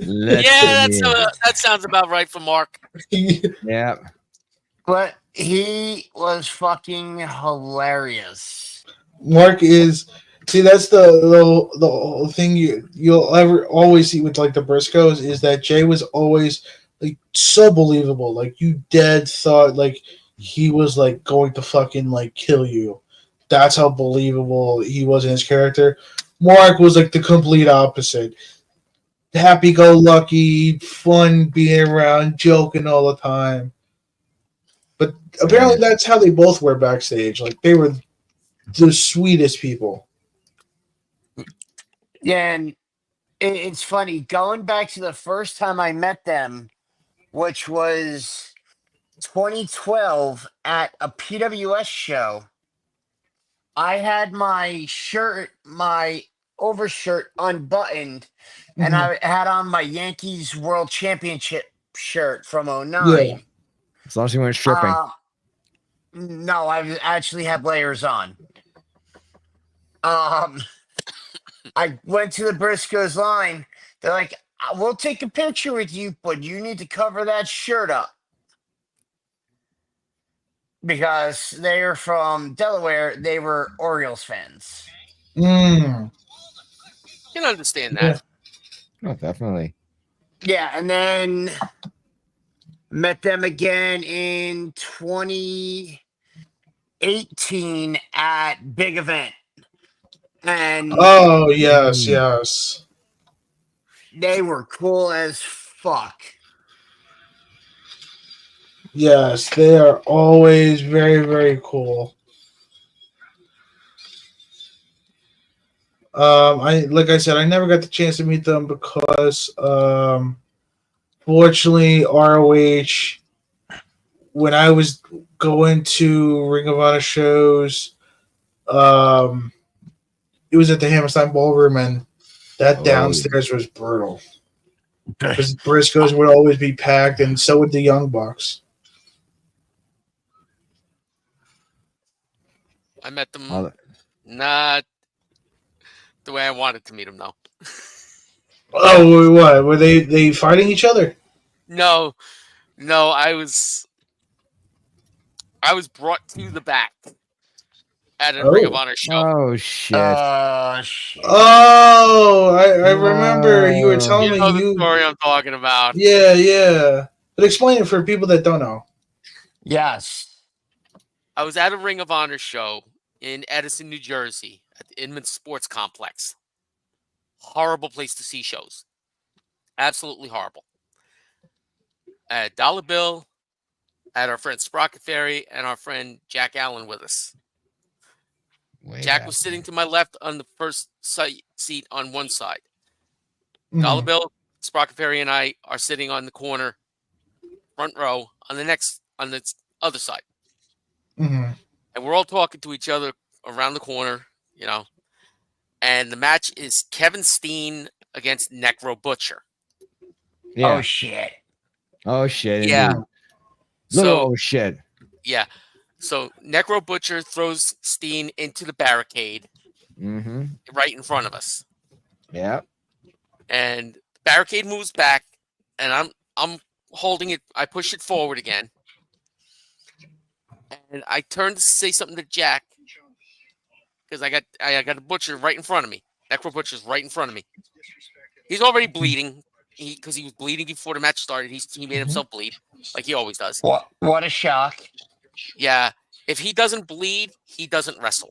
Let Yeah, me in. that sounds about right for Mark. Yeah. But he was fucking hilarious. Mark is that's the whole thing you'll ever always see with the Briscoes is that Jay was always so believable. You dead thought he was going to fucking kill you. That's how believable he was in his character. Mark was the complete opposite. Happy go lucky, fun being around, joking all the time. But apparently that's how they both were backstage. They were the sweetest people. Yeah, and it's funny going back to the first time I met them, which was 2012 at a PWS show. I had my overshirt unbuttoned, and Mhm. I had on my Yankees World Championship shirt from Yeah. 09. As long as you weren't stripping. No, I actually had layers on. I went to the Briscoes line. They're like, we'll take a picture with you, but you need to cover that shirt up. Because they're from Delaware, they were Orioles fans. Mm. Can understand Yeah. that. Oh, definitely. Yeah, and then met them again in 2018 at Big Event. And Oh yes, yes. they were cool as fuck. Yes, they are always very, very cool. Like I said, I never got the chance to meet them because fortunately ROH when I was going to Ring of Honor shows, it was at the Hammerstein Ballroom and that Oh. downstairs was brutal. Because Briscoes would always be packed and so would the Young Bucks. I met them Oh, not the way I wanted to meet them, though. Oh, what? Were they fighting each other? No, I was brought to the back at a Ring of Oh. Honor show. oh shit. Shit. Oh, I remember you were telling You me know the story I'm talking about. Yeah. But explain it for people that don't know. Yes. I was at a Ring of Honor show in Edison, New Jersey at the Inman Sports Complex. Horrible place to see shows. Absolutely horrible. I had Dollar Bill, I had our friend Sprocket Ferry, and our friend Jack Allen with us. Way Jack back. was sitting to my left on the first seat on one side. Mhm. Dollar Bill, Sprocket Ferry, and I are sitting on the corner, front row, on the other side. Mhm. and we're all talking to each other around the corner, and the match is Kevin Steen against Necro Butcher. Yeah. Oh shit. Oh shit. Yeah. Indeed. So Little shit. yeah. So Necro Butcher throws Steen into the barricade Mm-hmm. right in front of us. Yeah. And the barricade moves back, and I'm holding it. I push it forward again. And I turn to say something to Jack because I got a Butcher right in front of me. Necro Butcher's right in front of me. He's already bleeding because he was bleeding before the match started. He made himself bleed like he always does. What a shock. Yeah, if he doesn't bleed, he doesn't wrestle.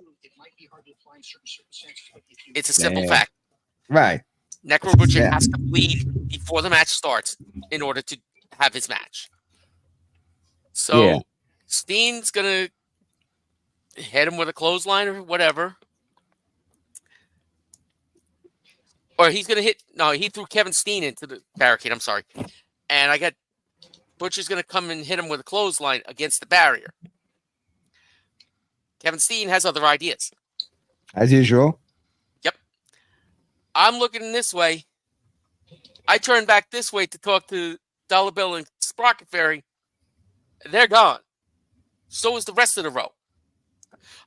It's a simple Damn. fact. Right. Necro Butcher Yeah. has to bleed before the match starts in order to have his match. So Yeah. Steen's gonna hit him with a clothesline or whatever. Or he's gonna he threw Kevin Steen into the barricade. I'm sorry. And I got Butcher's gonna come and hit him with a clothesline against the barrier. Kevin Steen has other ideas. As usual. I'm looking this way. I turn back this way to talk to Dollar Bill and Sprocket Fairy. They're gone. So is the rest of the row.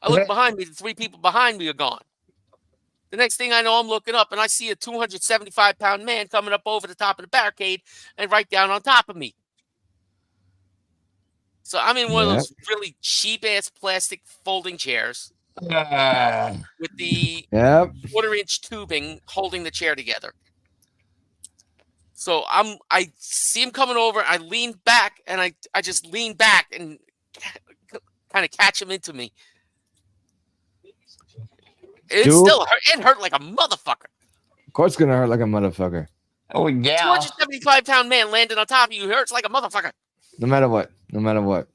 I look behind me. The 3 people behind me are gone. The next thing I know, I'm looking up and I see a 275-pound man coming up over the top of the barricade and right down on top of me. So I'm in one of those really cheap-ass plastic folding chairs with the Yep. quarter-inch tubing holding the chair together. So I see him coming over. I lean back and I just lean back and kind of catch him into me. It hurt like a motherfucker. Of course, it's gonna hurt like a motherfucker. Oh yeah. 275-pound man landing on top of you hurts like a motherfucker. No matter what. No matter what.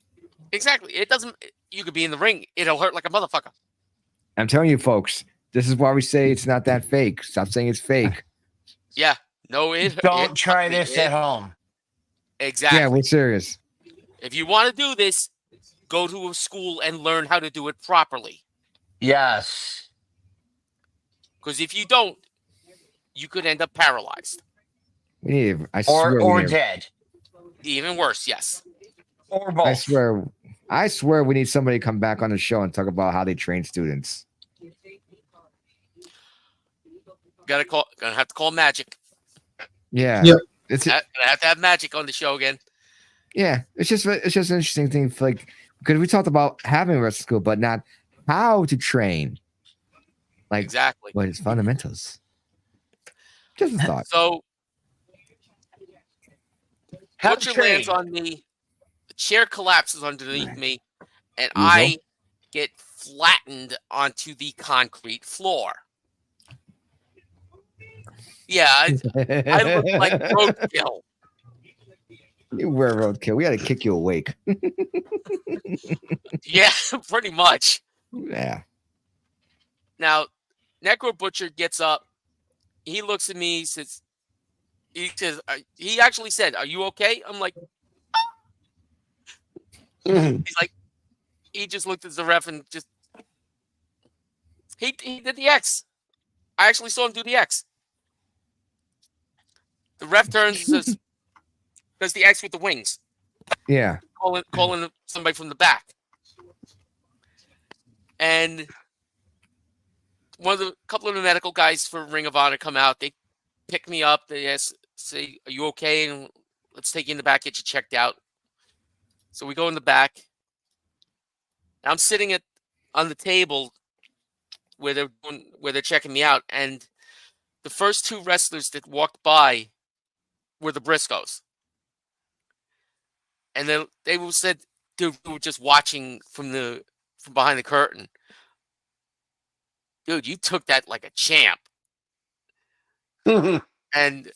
Exactly. It doesn't. You could be in the ring. It'll hurt like a motherfucker. I'm telling you, folks. This is why we say it's not that fake. Stop saying it's fake. Yeah. No, Don't try this at home. Exactly. Yeah, we're serious. If you want to do this, go to a school and learn how to do it properly. Yes. Because if you don't, you could end up paralyzed. We need. I swear. Or we need- dead. Even worse, yes. Or both. I swear we need somebody to come back on the show and talk about how they train students. Gonna have to call Magic. Yeah. Yep. It's Gonna have to have Magic on the show again. yeah. It's just an interesting thing for because we talked about having a wrestling school, but not how to train. Like Exactly. what is fundamentals? Just a thought. So How Butcher trained? lands on me. The chair collapses underneath me, and Easel? I get flattened onto the concrete floor. Yeah, I look like roadkill. You were roadkill. We got to kick you awake. Yeah, pretty much. Yeah. Now, Necro Butcher gets up. He looks at me. He actually said, "Are you okay?" I'm like, he's like, he just looked at the ref and just he did the X. I actually saw him do the X. The ref turns and says, does the X with the wings, Yeah. calling somebody from the back. And couple of the medical guys for Ring of Honor come out. They pick me up. They say, "Are you okay?" And let's take you in the back, get you checked out. So we go in the back. I'm sitting on the table where they're checking me out, and the first 2 wrestlers that walked by were the Briscoes. And they said, "Dude, we were just watching from behind the curtain. Dude, you took that like a champ." And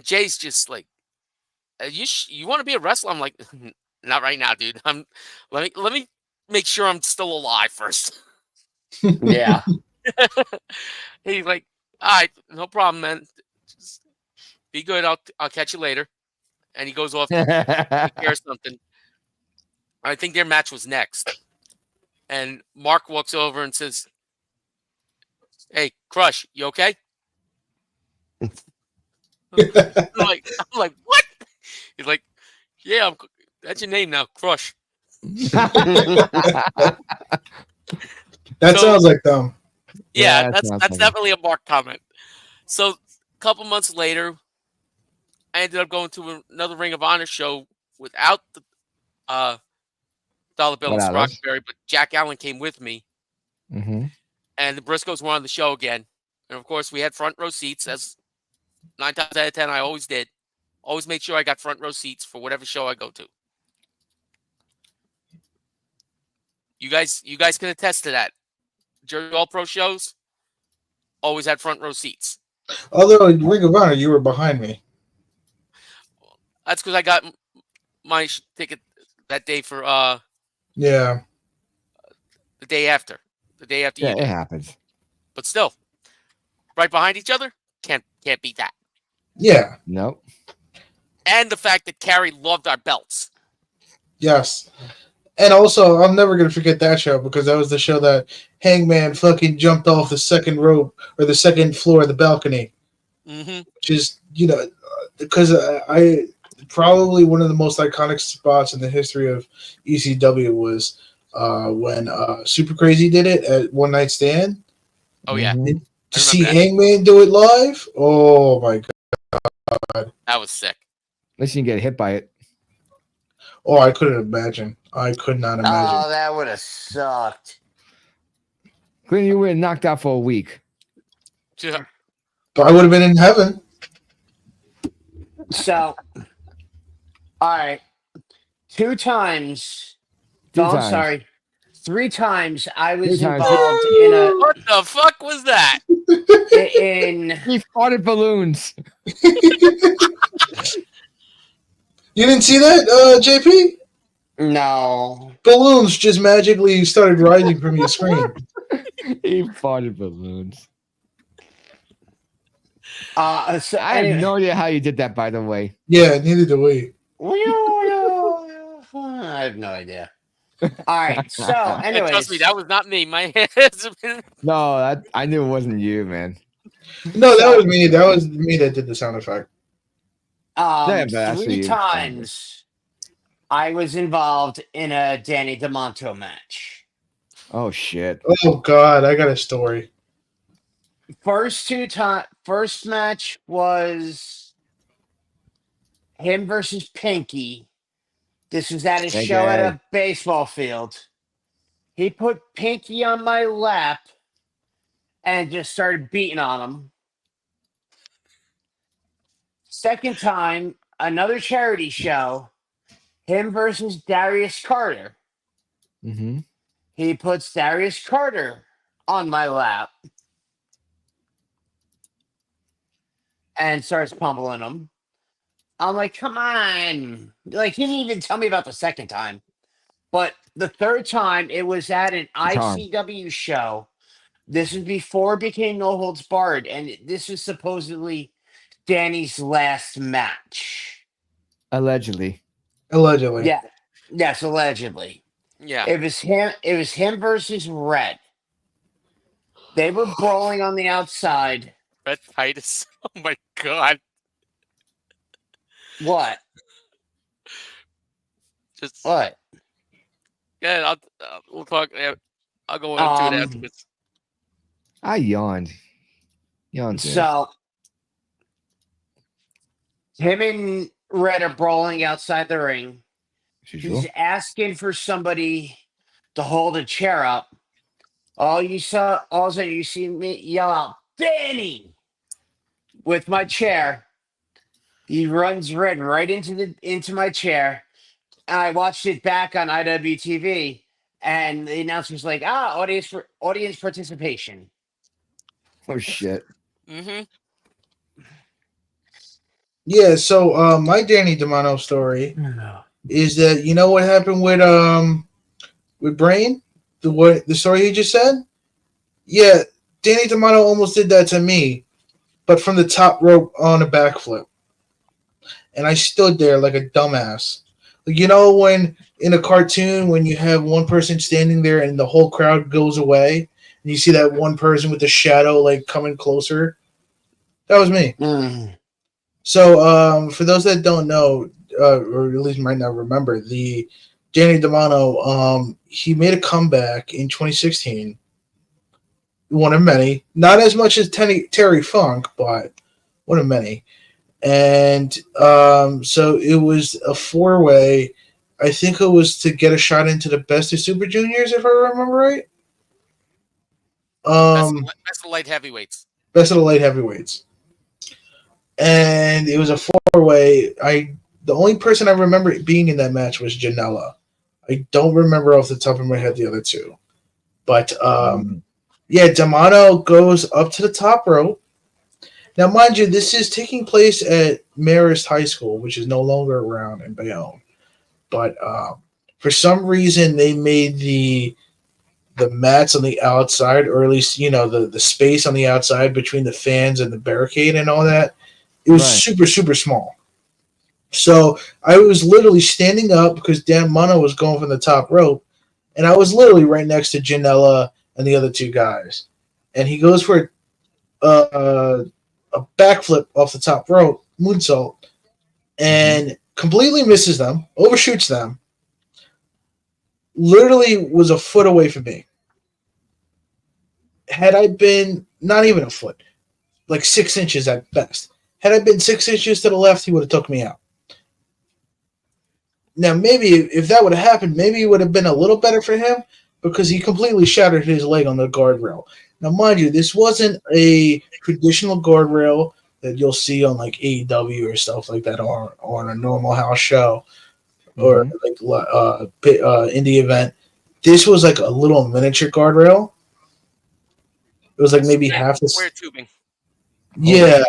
Jay's just like, "You want to be a wrestler?" I'm like, "Not right now, dude. Let me make sure I'm still alive first." Yeah. He's like, "All right, no problem, man. Just be good. I'll catch you later." And he goes off to take care of something. I think their match was next. And Mark walks over and says, "Hey, Crush, you okay?" I'm like, what? He's like, "Yeah, that's your name now, Crush." That So- sounds like them. Yeah, Yeah, that's sounds that's like it. definitely a Mark comment. So a couple months later, I ended up going to another Ring of Honor show without the Dollar Bill and Without us. Roxbury, but Jack Allen came with me, Mm-hmm. and the Briscoes were on the show again. And of course, we had front row seats, as 9 times out of 10 I always did. Always made sure I got front row seats for whatever show I go to. You guys can attest to that. Jersey All Pro shows always had front row seats. Although in Ring of Honor, you were behind me. That's because I got my ticket that day for Yeah. the day after. The day after Yeah, you it did. happens. But still, right behind each other, can't beat that. Yeah. Nope. And the fact that Carrie loved our belts. Yes. And also, I'm never going to forget that show because that was the show that Hangman fucking jumped off the second rope or the second floor of the balcony. Mm-hmm. Which is, because I probably one of the most iconic spots in the history of ECW was when Super Crazy did it at One Night Stand. Oh yeah, Mhm. To I see remember that. Hangman do it live, oh my god! That was sick. Unless you can get hit by it. Oh, I couldn't imagine. I could not imagine. Oh, that would have sucked. Clean, you were knocked out for a week. Yeah. But I would have been in heaven. So, all right. 2 times. Two No, I'm times. sorry. 3 times I was 3 times. involved What the fuck was that? in He farted balloons. You didn't see that, JP? no. Balloons just magically started rising from your screen. He farted balloons. So I have anyway. no idea how you did that, by the way. Yeah, neither do we. I have no idea. All right. So, And anyways, trust me, that was not me. My hands have been. No, I knew it wasn't you, man. No, that was me. That was me that did the sound effect. Yeah, but I see 3 you. times I was involved in a Danny DeMonto match. Oh shit. Oh God, I got a story. First match was him versus Pinky. This was at a Hey, show at guy. a baseball field. He put Pinky on my lap and just started beating on him. Second time, another charity show, him versus Darius Carter. Mm-hmm. He puts Darius Carter on my lap and starts pummeling him. I'm like, come on. Like, he didn't even tell me about the second time. But the third time, it was at an Charm. ICW show. This was before it became No Holds Barred. And this was supposedly Danny's last match. Allegedly. Allegedly. Yeah. Yes, allegedly. Yeah. It was him versus Red. They were brawling on the outside. Red Titus. Oh my god. What? Just What? yeah. We'll talk. I'll go into it afterwards. I yawned. Yawned. So him and Red are brawling outside the ring. He's asking for somebody to hold a chair up. All of a sudden you see me yell out, Danny, with my chair. He runs Red right into my chair. And I watched it back on IWTV, and the announcer's like, audience participation. Oh shit. Mm-hmm. Yeah. So my Danny DeMano story is that you know what happened with Brain, the story he just said. Yeah, Danny DeMano almost did that to me, but from the top rope on a backflip, and I stood there like a dumbass. You know when in a cartoon when you have one person standing there and the whole crowd goes away and you see that one person with the shadow like coming closer? That was me. Mm. So for those that don't know, or at least might not remember, the Danny Demano, he made a comeback in 2016. One of many, not as much as Terry Funk, but one of many. And so it was a 4-way. I think it was to get a shot into the Best of Super Juniors, if I remember right. That's the light heavyweights. Best of the light heavyweights. And it was a 4-way. The only person I remember being in that match was Janela. I don't remember off the top of my head the other two. But yeah, D'Amato goes up to the top rope. Now, mind you, this is taking place at Marist High School, which is no longer around in Bayonne. But for some reason, they made the mats on the outside, or at least, the space on the outside between the fans and the barricade and all that. It was super, super small. So I was literally standing up because Dan Mono was going from the top rope, and I was literally right next to Janela and the other two guys. And he goes for a backflip off the top rope, moonsault, and completely misses them, overshoots them, literally was a foot away from me. Had I been, not even a foot, like 6 inches at best. Had I been 6 inches to the left, he would have took me out. Now, maybe if that would have happened, maybe it would have been a little better for him because he completely shattered his leg on the guardrail. Now, mind you, this wasn't a traditional guardrail that you'll see on like AEW or stuff like that, or on a normal house show, or like indie event. This was like a little miniature guardrail. It was like maybe half the square tubing. Yeah,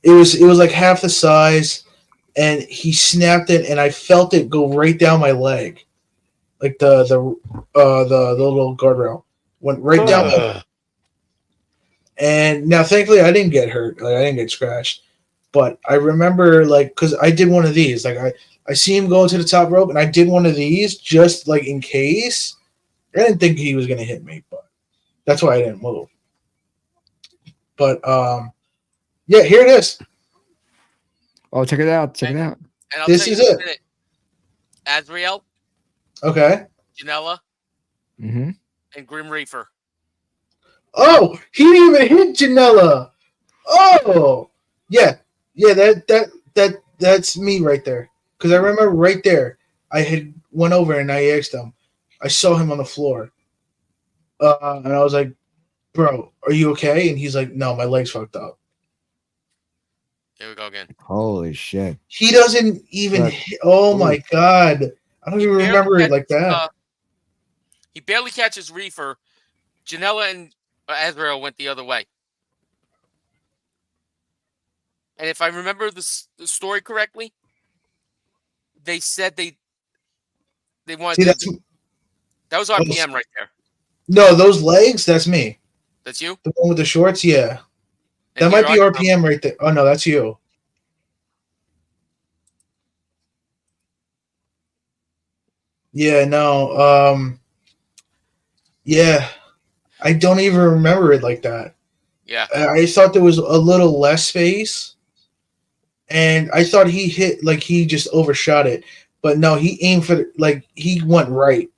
it was like half the size, and he snapped it, and I felt it go right down my leg, like the little guardrail went right down my. And now, thankfully, I didn't get hurt. Like, I didn't get scratched. But I remember, like, because I did one of these. Like, I see him going to the top rope, and I did one of these just, like, in case. I didn't think he was going to hit me, but that's why I didn't move. But, yeah, here it is. Oh, check it out. Check it out. And This is it. Azrael, Okay. Janela, Mm-hmm. and Grim Reaper. Oh, he didn't even hit Janela. Oh, yeah, that's me right there. Because I remember right there, I had went over and I asked him. I saw him on the floor, and I was like, "Bro, are you okay?" And he's like, "No, my leg's fucked up." Here we go again. Holy shit! He doesn't even. Right. Hit, oh my god, I don't even remember it like that. He barely catches Reefer. Janela and Azrael went the other way. And if I remember the story correctly, they said they wanted See, that was RPM right there. No, those legs, that's me. That's you? The one with the shorts, yeah. And That might be RPM right there. Oh, no, that's you. Yeah, no. Yeah. I don't even remember it like that. Yeah. I thought there was a little less space. And I thought he hit, like, he just overshot it. But no, he aimed for, he went right.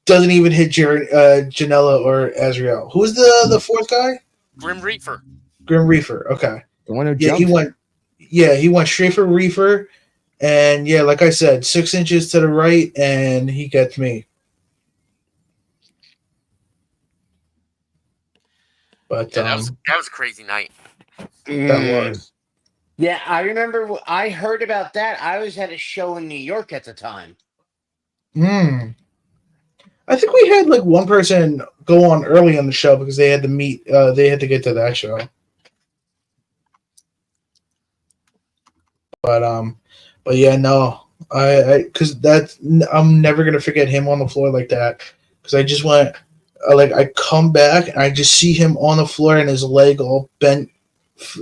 Doesn't even hit Janela or Azrael. Who's the fourth guy? Grim Reaper. Grim Reaper, okay. The one who Yeah, jumped? he went straight for Reaper. And, yeah, like I said, 6 inches to the right, and he gets me. But yeah, that was a crazy night. That was. Yeah, I remember I heard about that. I was at a show in New York at the time. I think we had like one person go on early on the show because they had to meet. They had to get to that show. But yeah, no, because I'm never gonna forget him on the floor like that. Because I just went, I come back and I just see him on the floor and his leg all bent,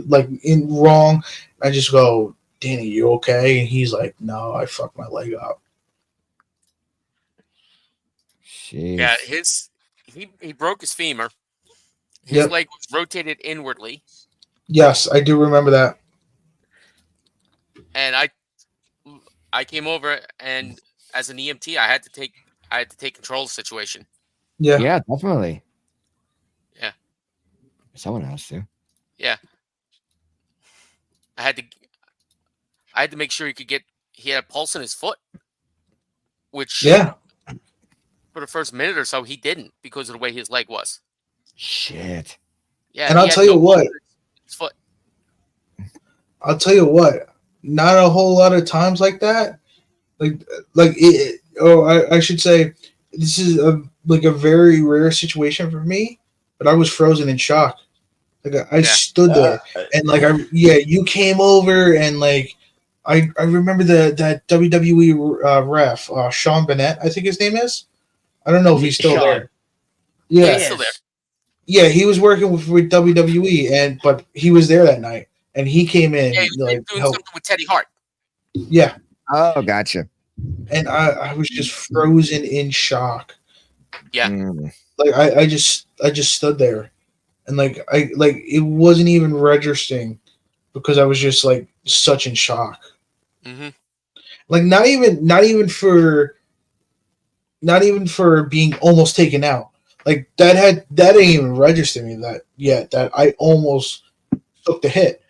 like in wrong. I just go, Danny, you okay? And he's like, no, I fucked my leg up. Jeez. Yeah, he broke his femur. His Yep. leg was rotated inwardly, Yes, I do remember that. and I came over, and as an EMT, I had to take control of the situation. Yeah. Yeah, definitely. Yeah. Someone has to. I had to make sure he had a pulse in his foot, which Yeah. for the first minute or so he didn't because of the way his leg was. Shit. Yeah, And he I'll had tell you no what. pulse in his foot. I'll tell you what. Not a whole lot of times like that. I should say, this is a very rare situation for me. But I was frozen in shock. I Yeah. stood there and you came over and I remember that WWE ref Sean Bennett, I think his name is. I don't know if he's still Sean. there. Yeah, Yeah, he's still there. yeah, he was working with WWE, but he was there that night, and he came in Yeah, he was doing help. something with Teddy Hart. Yeah, Oh, gotcha. and I was just frozen in shock. Yeah. Mm. I just stood there, and it wasn't even registering because I was just such in shock. Mm-hmm. Not even for being almost taken out. That didn't even register me that I almost took the hit.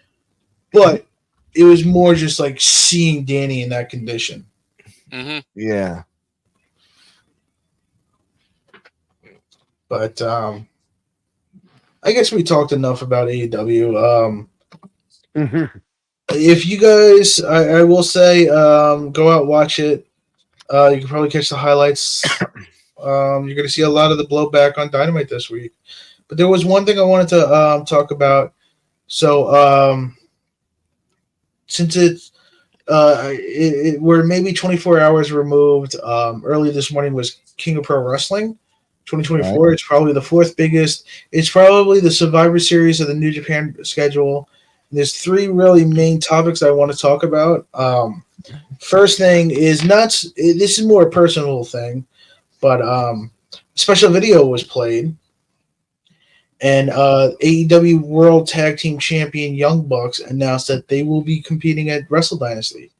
But it was more just seeing Danny in that condition. Mm-hmm. Yeah. But I guess we talked enough about AEW. If you guys, I will say, go out, watch it. You can probably catch the highlights. You're going to see a lot of the blowback on Dynamite this week. But there was one thing I wanted to talk about. So, since we're maybe 24 hours removed, early this morning was King of Pro Wrestling 2024. Right. It's probably the fourth biggest. It's probably the Survivor Series of the New Japan schedule. There's three really main topics I want to talk about. First thing is this is more a personal thing, but special video was played, and AEW World Tag Team Champion Young Bucks announced that they will be competing at Wrestle Dynasty.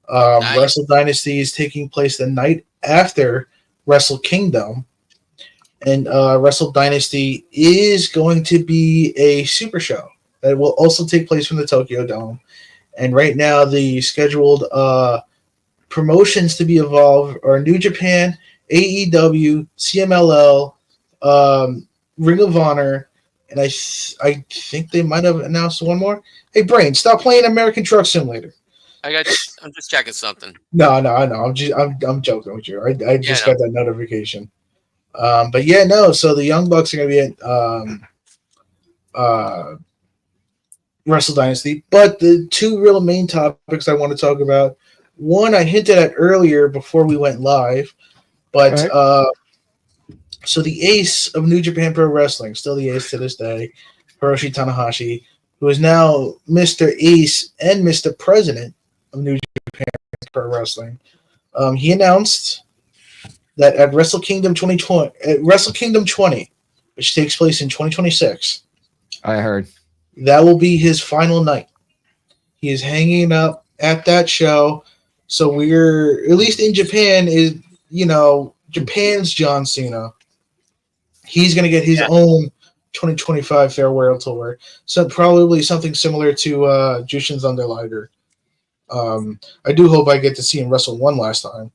Nice. Wrestle Dynasty is taking place the night after Wrestle Kingdom, and Wrestle Dynasty is going to be a super show that will also take place from the Tokyo Dome. And right now, the scheduled promotions to be involved are New Japan, AEW, CMLL, Ring of Honor, and I think they might have announced one more. Hey, Brain, stop playing American Truck Simulator. I'm just checking something. No, I know. I'm joking with you. I just got that notification. But yeah, no. So the Young Bucks are going to be at Wrestle Dynasty. But the two real main topics I want to talk about. One I hinted at earlier before we went live, but so the ace of New Japan Pro Wrestling, still the ace to this day, Hiroshi Tanahashi, who is now Mr. Ace and Mr. President of New Japan Pro Wrestling, he announced that at Wrestle Kingdom 20, which takes place in 2026, I heard that will be his final night. He is hanging up at that show. So we're, at least in Japan, is Japan's John Cena. He's going to get his own 2025 farewell tour. So probably something similar to Jushin Thunder Liger. I do hope I get to see him wrestle one last time.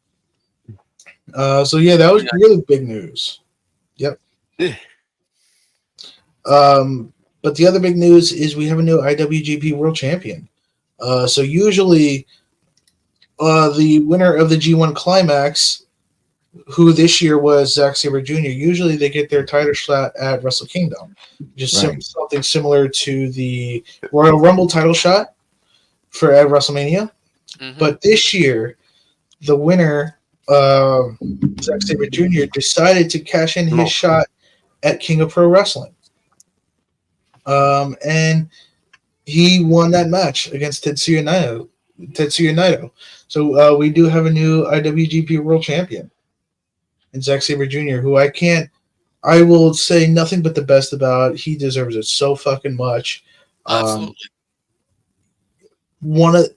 So yeah, that was really big news. Yep. But the other big news is we have a new IWGP World Champion. So usually the winner of the G1 Climax, who this year was Zack Sabre Jr., usually they get their title shot at Wrestle Kingdom. Just something similar to the Royal Rumble title shot at WrestleMania. Mm-hmm. But this year, the winner, Zack Sabre Jr., decided to cash in his shot at King of Pro Wrestling. And he won that match against Tetsuya Tetsuya Naito. So we do have a new IWGP World Champion, and Zack Sabre Jr., who I will say nothing but the best about. He deserves it so fucking much. Absolutely. One of,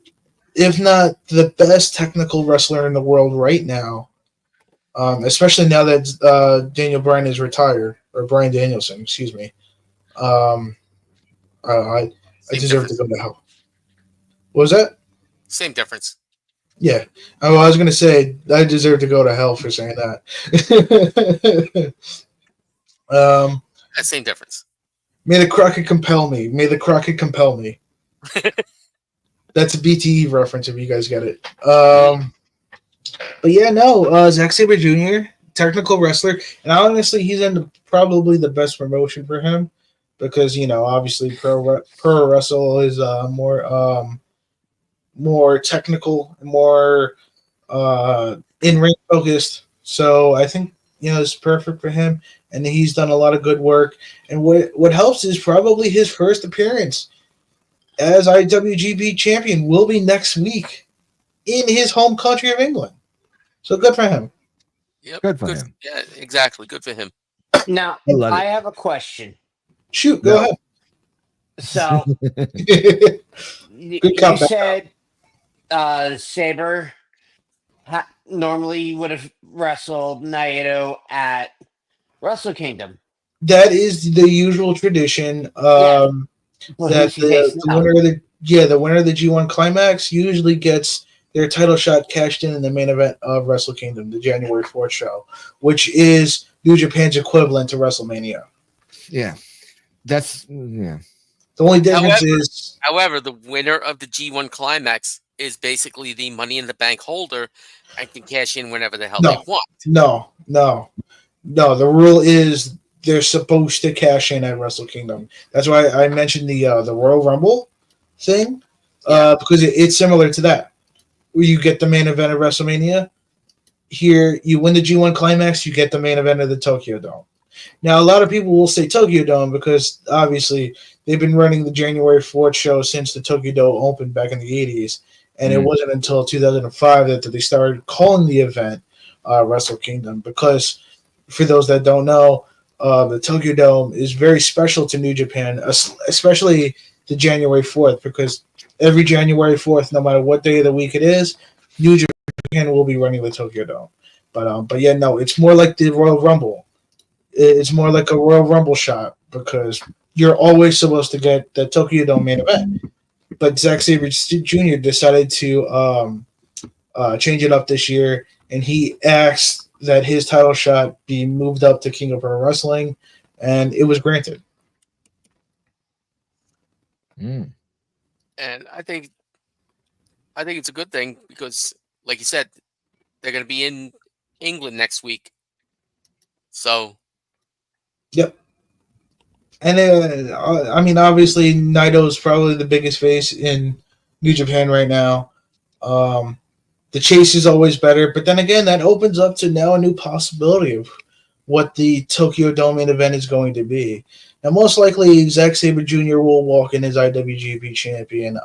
if not the best technical wrestler in the world right now, especially now that Daniel Bryan is retired, or Bryan Danielson, excuse me. I Same deserve difference. to go to hell. What was that? Same difference. Yeah. Oh, I was going to say, I deserve to go to hell for saying that. Same difference. May the Crockett compel me. May the Crockett compel me. That's a BTE reference if you guys get it. But yeah, no, Zack Sabre Jr., technical wrestler, and honestly, he's in probably the best promotion for him because obviously pro wrestle is more technical, more in ring focused. So I think it's perfect for him, and he's done a lot of good work. And what helps is probably his first appearance as IWGP champion will be next week in his home country of England. So good for him. Yep. Good for him. Yeah, exactly. Good for him. Now, I love I it. have a question. Shoot, go ahead. So, Good you comeback. said Saber normally would have wrestled Naito at Wrestle Kingdom. That is the usual tradition. Well, That who's he facing the now? winner of the winner of the G1 Climax usually gets their title shot cashed in the main event of Wrestle Kingdom, the January 4th show, which is New Japan's equivalent to WrestleMania. Yeah. Yeah. The only difference is However, the winner of the G1 Climax is basically the Money in the Bank holder and can cash in whenever the hell they want. no. The rule is they're supposed to cash in at Wrestle Kingdom. That's why I mentioned the Royal Rumble thing, because it's similar to that, where you get the main event of WrestleMania. Here, you win the G1 Climax, you get the main event of the Tokyo Dome. Now, a lot of people will say Tokyo Dome because obviously they've been running the January 4th show since the Tokyo Dome opened back in the 80s, and it wasn't until 2005 that they started calling the event Wrestle Kingdom. Because for those that don't know, the Tokyo Dome is very special to New Japan, especially the January 4th, because every January 4th, no matter what day of the week it is, New Japan will be running the Tokyo Dome. But yeah, no, it's more like the Royal Rumble. It's more like a Royal Rumble shot because you're always supposed to get the Tokyo Dome main event. But Zack Sabre Jr. decided to change it up this year, and he asked that his title shot be moved up to King of Pro Wrestling, and it was granted. Mm. And I think it's a good thing because, like you said, they're going to be in England next week. So, yep. And I mean, obviously, Naito is probably the biggest face in New Japan right now. The chase is always better, but then again, that opens up to now a new possibility of what the Tokyo Dome main event is going to be. Now, most likely, Zack Sabre Jr. will walk in as IWGP champion.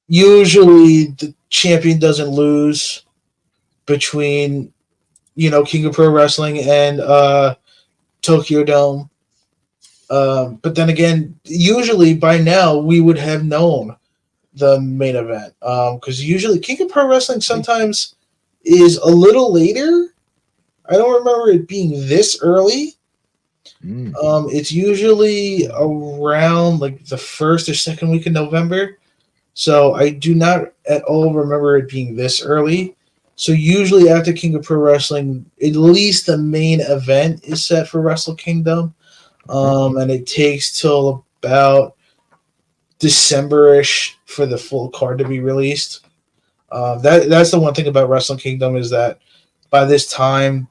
Usually, the champion doesn't lose between, King of Pro Wrestling and Tokyo Dome. But then again, usually by now we would have known the main event because usually King of Pro Wrestling sometimes is a little later. I don't remember it being this early. It's usually around like the first or second week of November. So I do not at all remember it being this early. So usually after King of Pro Wrestling, at least the main event is set for Wrestle Kingdom. And it takes till about December-ish for the full card to be released. That's the one thing about Wrestle Kingdom is that by this time,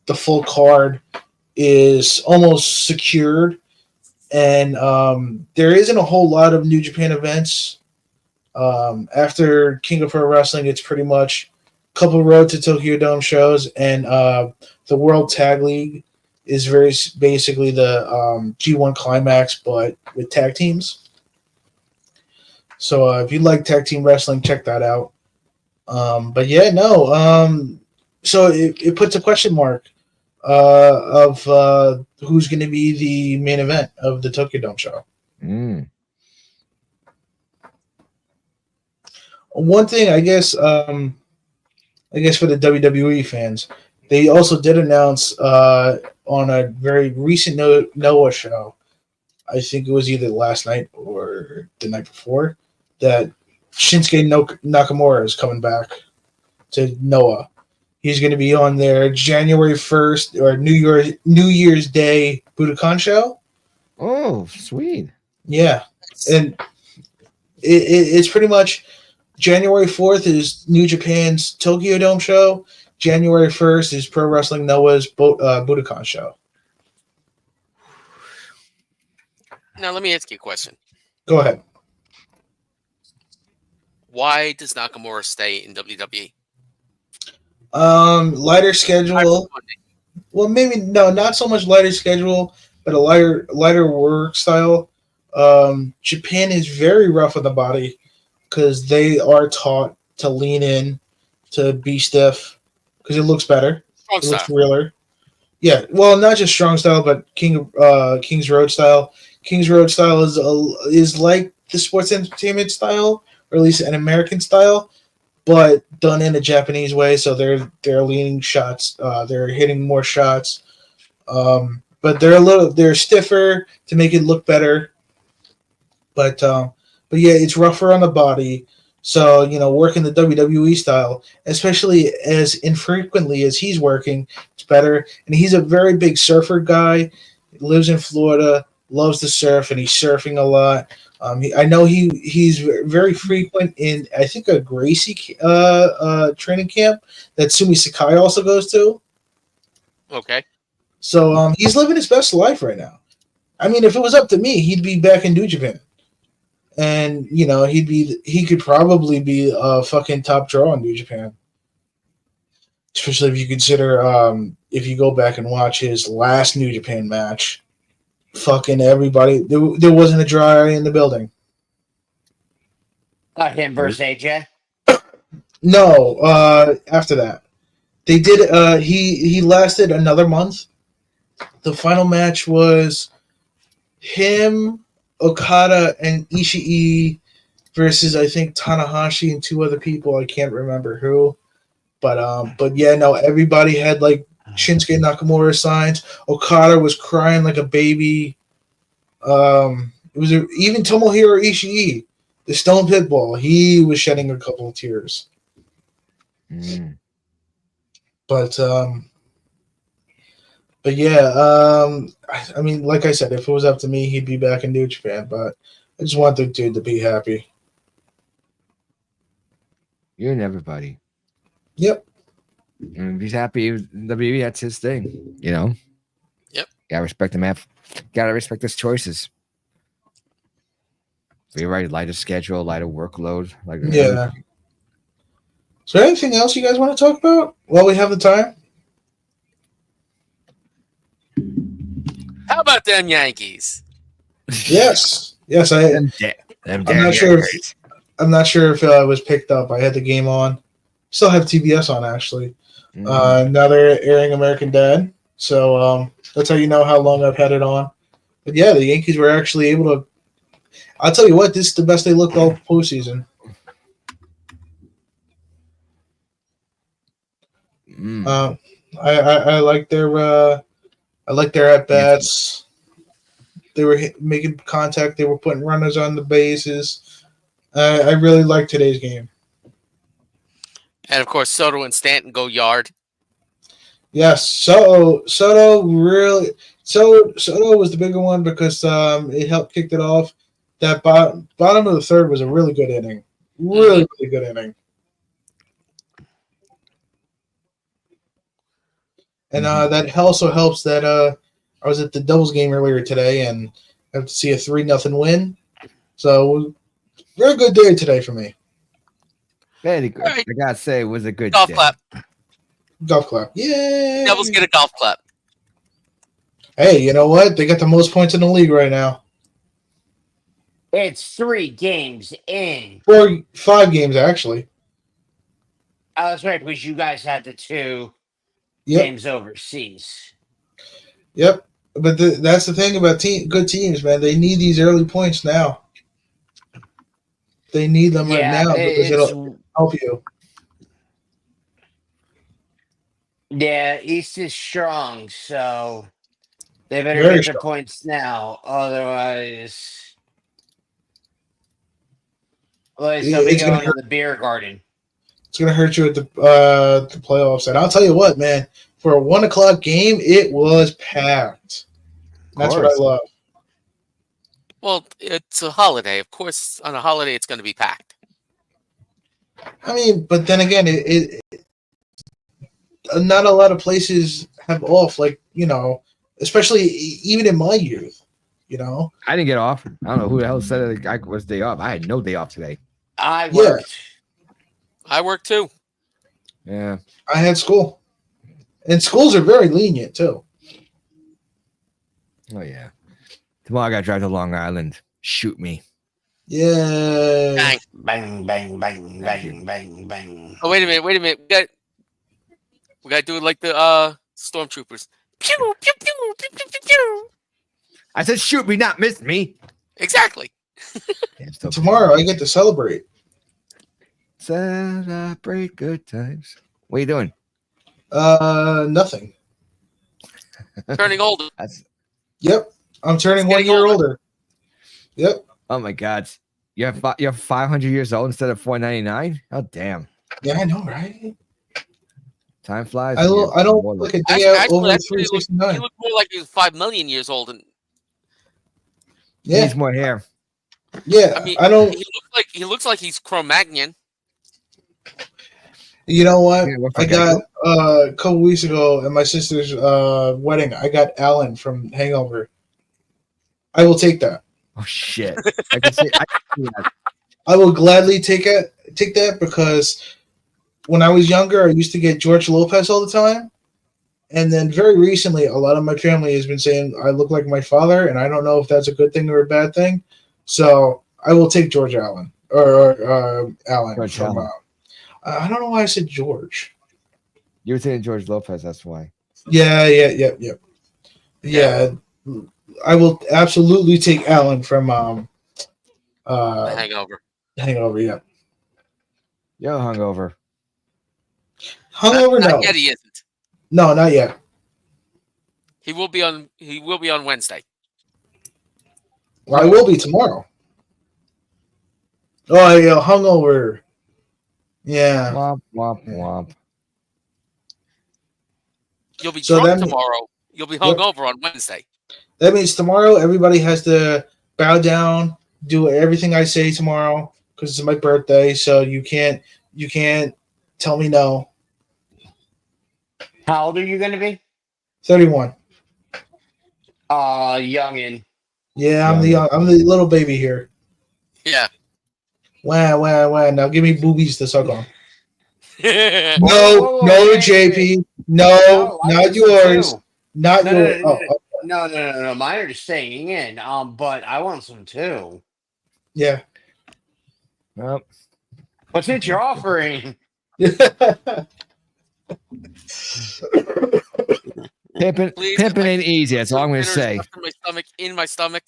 the full card is almost secured. And there isn't a whole lot of New Japan events. After King of Pro Wrestling, it's pretty much a couple Road to Tokyo Dome shows and the World Tag League is very basically the G1 Climax, but with tag teams. So if you like tag team wrestling, check that out. But yeah, no. So it puts a question mark of who's going to be the main event of the Tokyo Dome show. One thing, I guess for the WWE fans, they also did announce on a very recent Noah show, I think it was either last night or the night before, that Shinsuke Nakamura is coming back to Noah. He's going to be on their January 1st or New Year's Day Budokan show. Oh, sweet. Yeah. And it's pretty much January 4th is New Japan's Tokyo Dome show. January 1st is Pro Wrestling Noah's Budokan show. Now, let me ask you a question. Go ahead. Why does Nakamura stay in WWE? Lighter schedule. Well, maybe not so much lighter schedule, but a lighter work style. Japan is very rough on the body because they are taught to lean in, to be stiff, because it looks better. Strong It looks style. realer. Yeah, well, not just strong style, but King's Road style. King's Road style is like the sports entertainment style, or at least an American style, but done in a Japanese way. So they're leaning shots, they're hitting more shots, but they're stiffer to make it look better. But yeah, it's rougher on the body. So working the WWE style, especially as infrequently as he's working, it's better. And he's a very big surfer guy. He lives in Florida, loves to surf, and he's surfing a lot. I know he's very frequent in, I think, a Gracie training camp that Sumi Sakai also goes to. Okay. So he's living his best life right now. I mean, if it was up to me, he'd be back in New Japan. And, he could probably be a fucking top draw in New Japan. Especially if you consider, if you go back and watch his last New Japan match, fucking everybody, there wasn't a dry eye in the building. Him versus AJ. No, after that. They did, he lasted another month. The final match was him, Okada, and Ishii versus, I think, Tanahashi and two other people. I can't remember who. But yeah, no, everybody had like Shinsuke Nakamura signs. Okada was crying like a baby. It was even Tomohiro Ishii, the Stone Pitbull. He was shedding a couple of tears. But yeah, I mean, like I said, if it was up to me, he'd be back in New Japan. But I just want the dude to be happy. You and everybody. Yep. And if he's happy with WWE, that's his thing. Yep. Gotta respect him. Gotta respect his choices. So you're right. Lighter schedule, lighter workload. Yeah. Is there anything else you guys want to talk about while we have the time? How about them Yankees? Yes. I'm not sure if it was picked up. I had the game on. Still have TBS on, actually. Now they're airing American Dad. So that's how you know how long I've had it on. But yeah, the Yankees were actually able to. I'll tell you what, this is the best they looked all postseason. I like their at bats. They were making contact. They were putting runners on the bases. I really like today's game. And of course, Soto and Stanton go yard. Yes, Soto was the bigger one because it helped kick it off. That bottom of the third was a really good inning. Really good inning. And that also helps that I was at the Devils game earlier today and I have to see a 3-0 win. So very good day today for me. Very good. Right. I gotta say, it was a good Golf day. clap. Golf clap. Yay! Devils get a golf clap. Hey, you know what? They got the most points in the league right now. It's 3 games in. 5 games actually. Oh, that's right, because you guys had the 2 Yep, games overseas. yep. But that's the thing about good teams, man. They need these early points now. They need them right Yeah, now because it's it'll help you. yeah. East is strong, so they better Very get the strong. points now. Otherwise they'll be It's gonna going to hurt. the beer garden. It's gonna hurt you at the playoffs. And I'll tell you what, man. For a 1 o'clock game, it was packed. That's what I course. love. Well, it's a holiday. Of course, on a holiday, it's going to be packed. I mean, but then again, not a lot of places have off. Like especially even in my youth. I didn't get off. I don't know who the hell said I was day off. I had no day off today. I Yeah. worked. I work too. Yeah. I had school, and schools are very lenient too. Oh yeah. Tomorrow I got to drive to Long Island. Shoot me. Yeah. Bang. Bang, bang, bang, Thank you. bang, bang, bang. Oh, wait a minute. We got to do it like the stormtroopers. Pew, pew, pew, pew, pew, pew, pew. I said shoot me, not miss me. Exactly. Damn, still Tomorrow I get to celebrate. celebrate good times. What are you doing? Nothing. Turning older. That's Yep. I'm turning It's 1 getting year older. Yep. oh my god. You're 500 years old instead of 499. Oh damn. Yeah, I know, right? Time flies. I when don't, you're I don't mortal. look a day out Actually, over he 369. looked more like he was 5 million years old. And He Yeah, needs more hair. yeah. I mean, I don't. he looks like he's Cro-Magnon. You know what? Yeah, what I for got Gecko? a couple weeks ago at my sister's wedding. I got Alan from Hangover. I will take that. Oh shit. I can see that. I will gladly take that because when I was younger, I used to get George Lopez all the time, and then very recently, a lot of my family has been saying I look like my father, and I don't know if that's a good thing or a bad thing. So I will take George Allen or Allen George from. Allen. I don't know why I said George. You were saying George Lopez, that's why. Yeah. I will absolutely take Allen from The Hangover. Hangover. Yeah, You're hungover. Hungover. Not No, yet. He isn't. no, not yet. He will be on Wednesday. Well, I will be tomorrow. Oh yeah, hungover. Yeah. Womp womp womp. You'll be So drunk that mean- tomorrow. You'll be Yep. hungover on Wednesday. That means tomorrow everybody has to bow down, do everything I say tomorrow because it's my birthday. So you can't tell me no. How old are you going to be? 31. Youngin. Yeah, I'm the little baby here. Yeah. Wow. Now give me boobies to suck on. Yeah. Whoa, No, hey, JP. I No, not want some yours. too. Not No, yours. no. Mine are just staying in. But I want some too. Yeah. Well, What's it you're offering? pimping Please, ain't easy. That's all I'm gonna Dinner's say. stuffed in my stomach.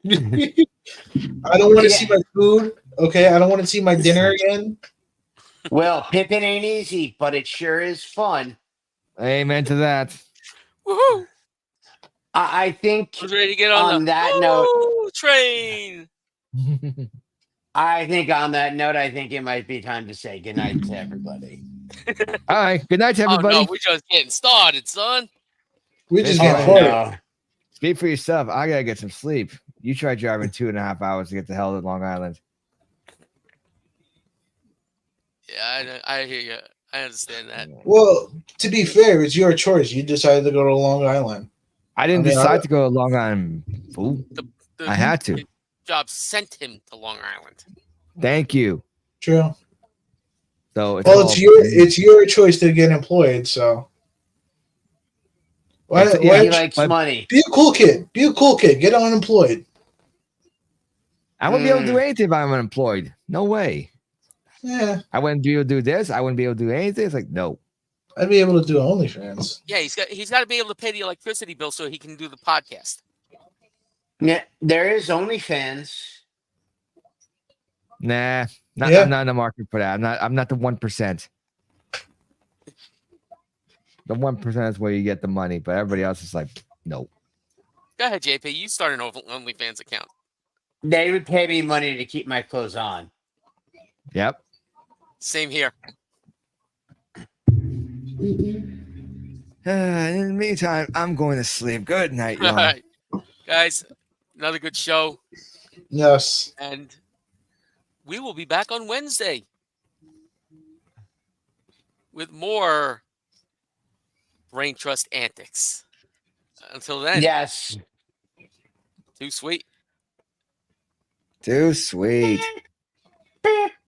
I don't want to see my food. Okay, I don't want to see my dinner again. Well, pimping ain't easy, but it sure is fun. Amen to that. Woohoo! I think I was ready to get on, on the that note, woo train. I think it might be time to say goodnight to everybody. All right. Good night, everybody. Oh no, we're just getting started, son. We just Oh, get no. farted. Speak for yourself. I gotta get some sleep. You try driving 2.5 hours to get the hell to Long Island. Yeah, I hear you. I understand that. Well, to be fair, it's your choice. You decided to go to Long Island. I didn't I mean, decide to go to Long Island. Fool. The I had to. job sent him to Long Island. Thank you. True. So Well, it's your choice to get employed. So why? It's- yeah, He why likes but- money. be a cool kid? Be a cool kid. Get unemployed. I wouldn't be able to do anything if I'm unemployed. No way. Yeah, I wouldn't be able to do this. I wouldn't be able to do anything. It's like, no. I'd be able to do OnlyFans. Yeah, he's got to be able to pay the electricity bill so he can do the podcast. Yeah, there is OnlyFans. Nah. Yeah. I'm not in the market for that. I'm not the 1%. The 1% is where you get the money, but everybody else is like, no. Go ahead, JP. You start an OnlyFans account. They would pay me money to keep my clothes on. Yep. Same here. In the meantime, I'm going to sleep. Good night, All y'all. right, guys. Another good show, Yes. and we will be back on Wednesday with more Brain Trust antics. Until then, Yes. too sweet. Too sweet.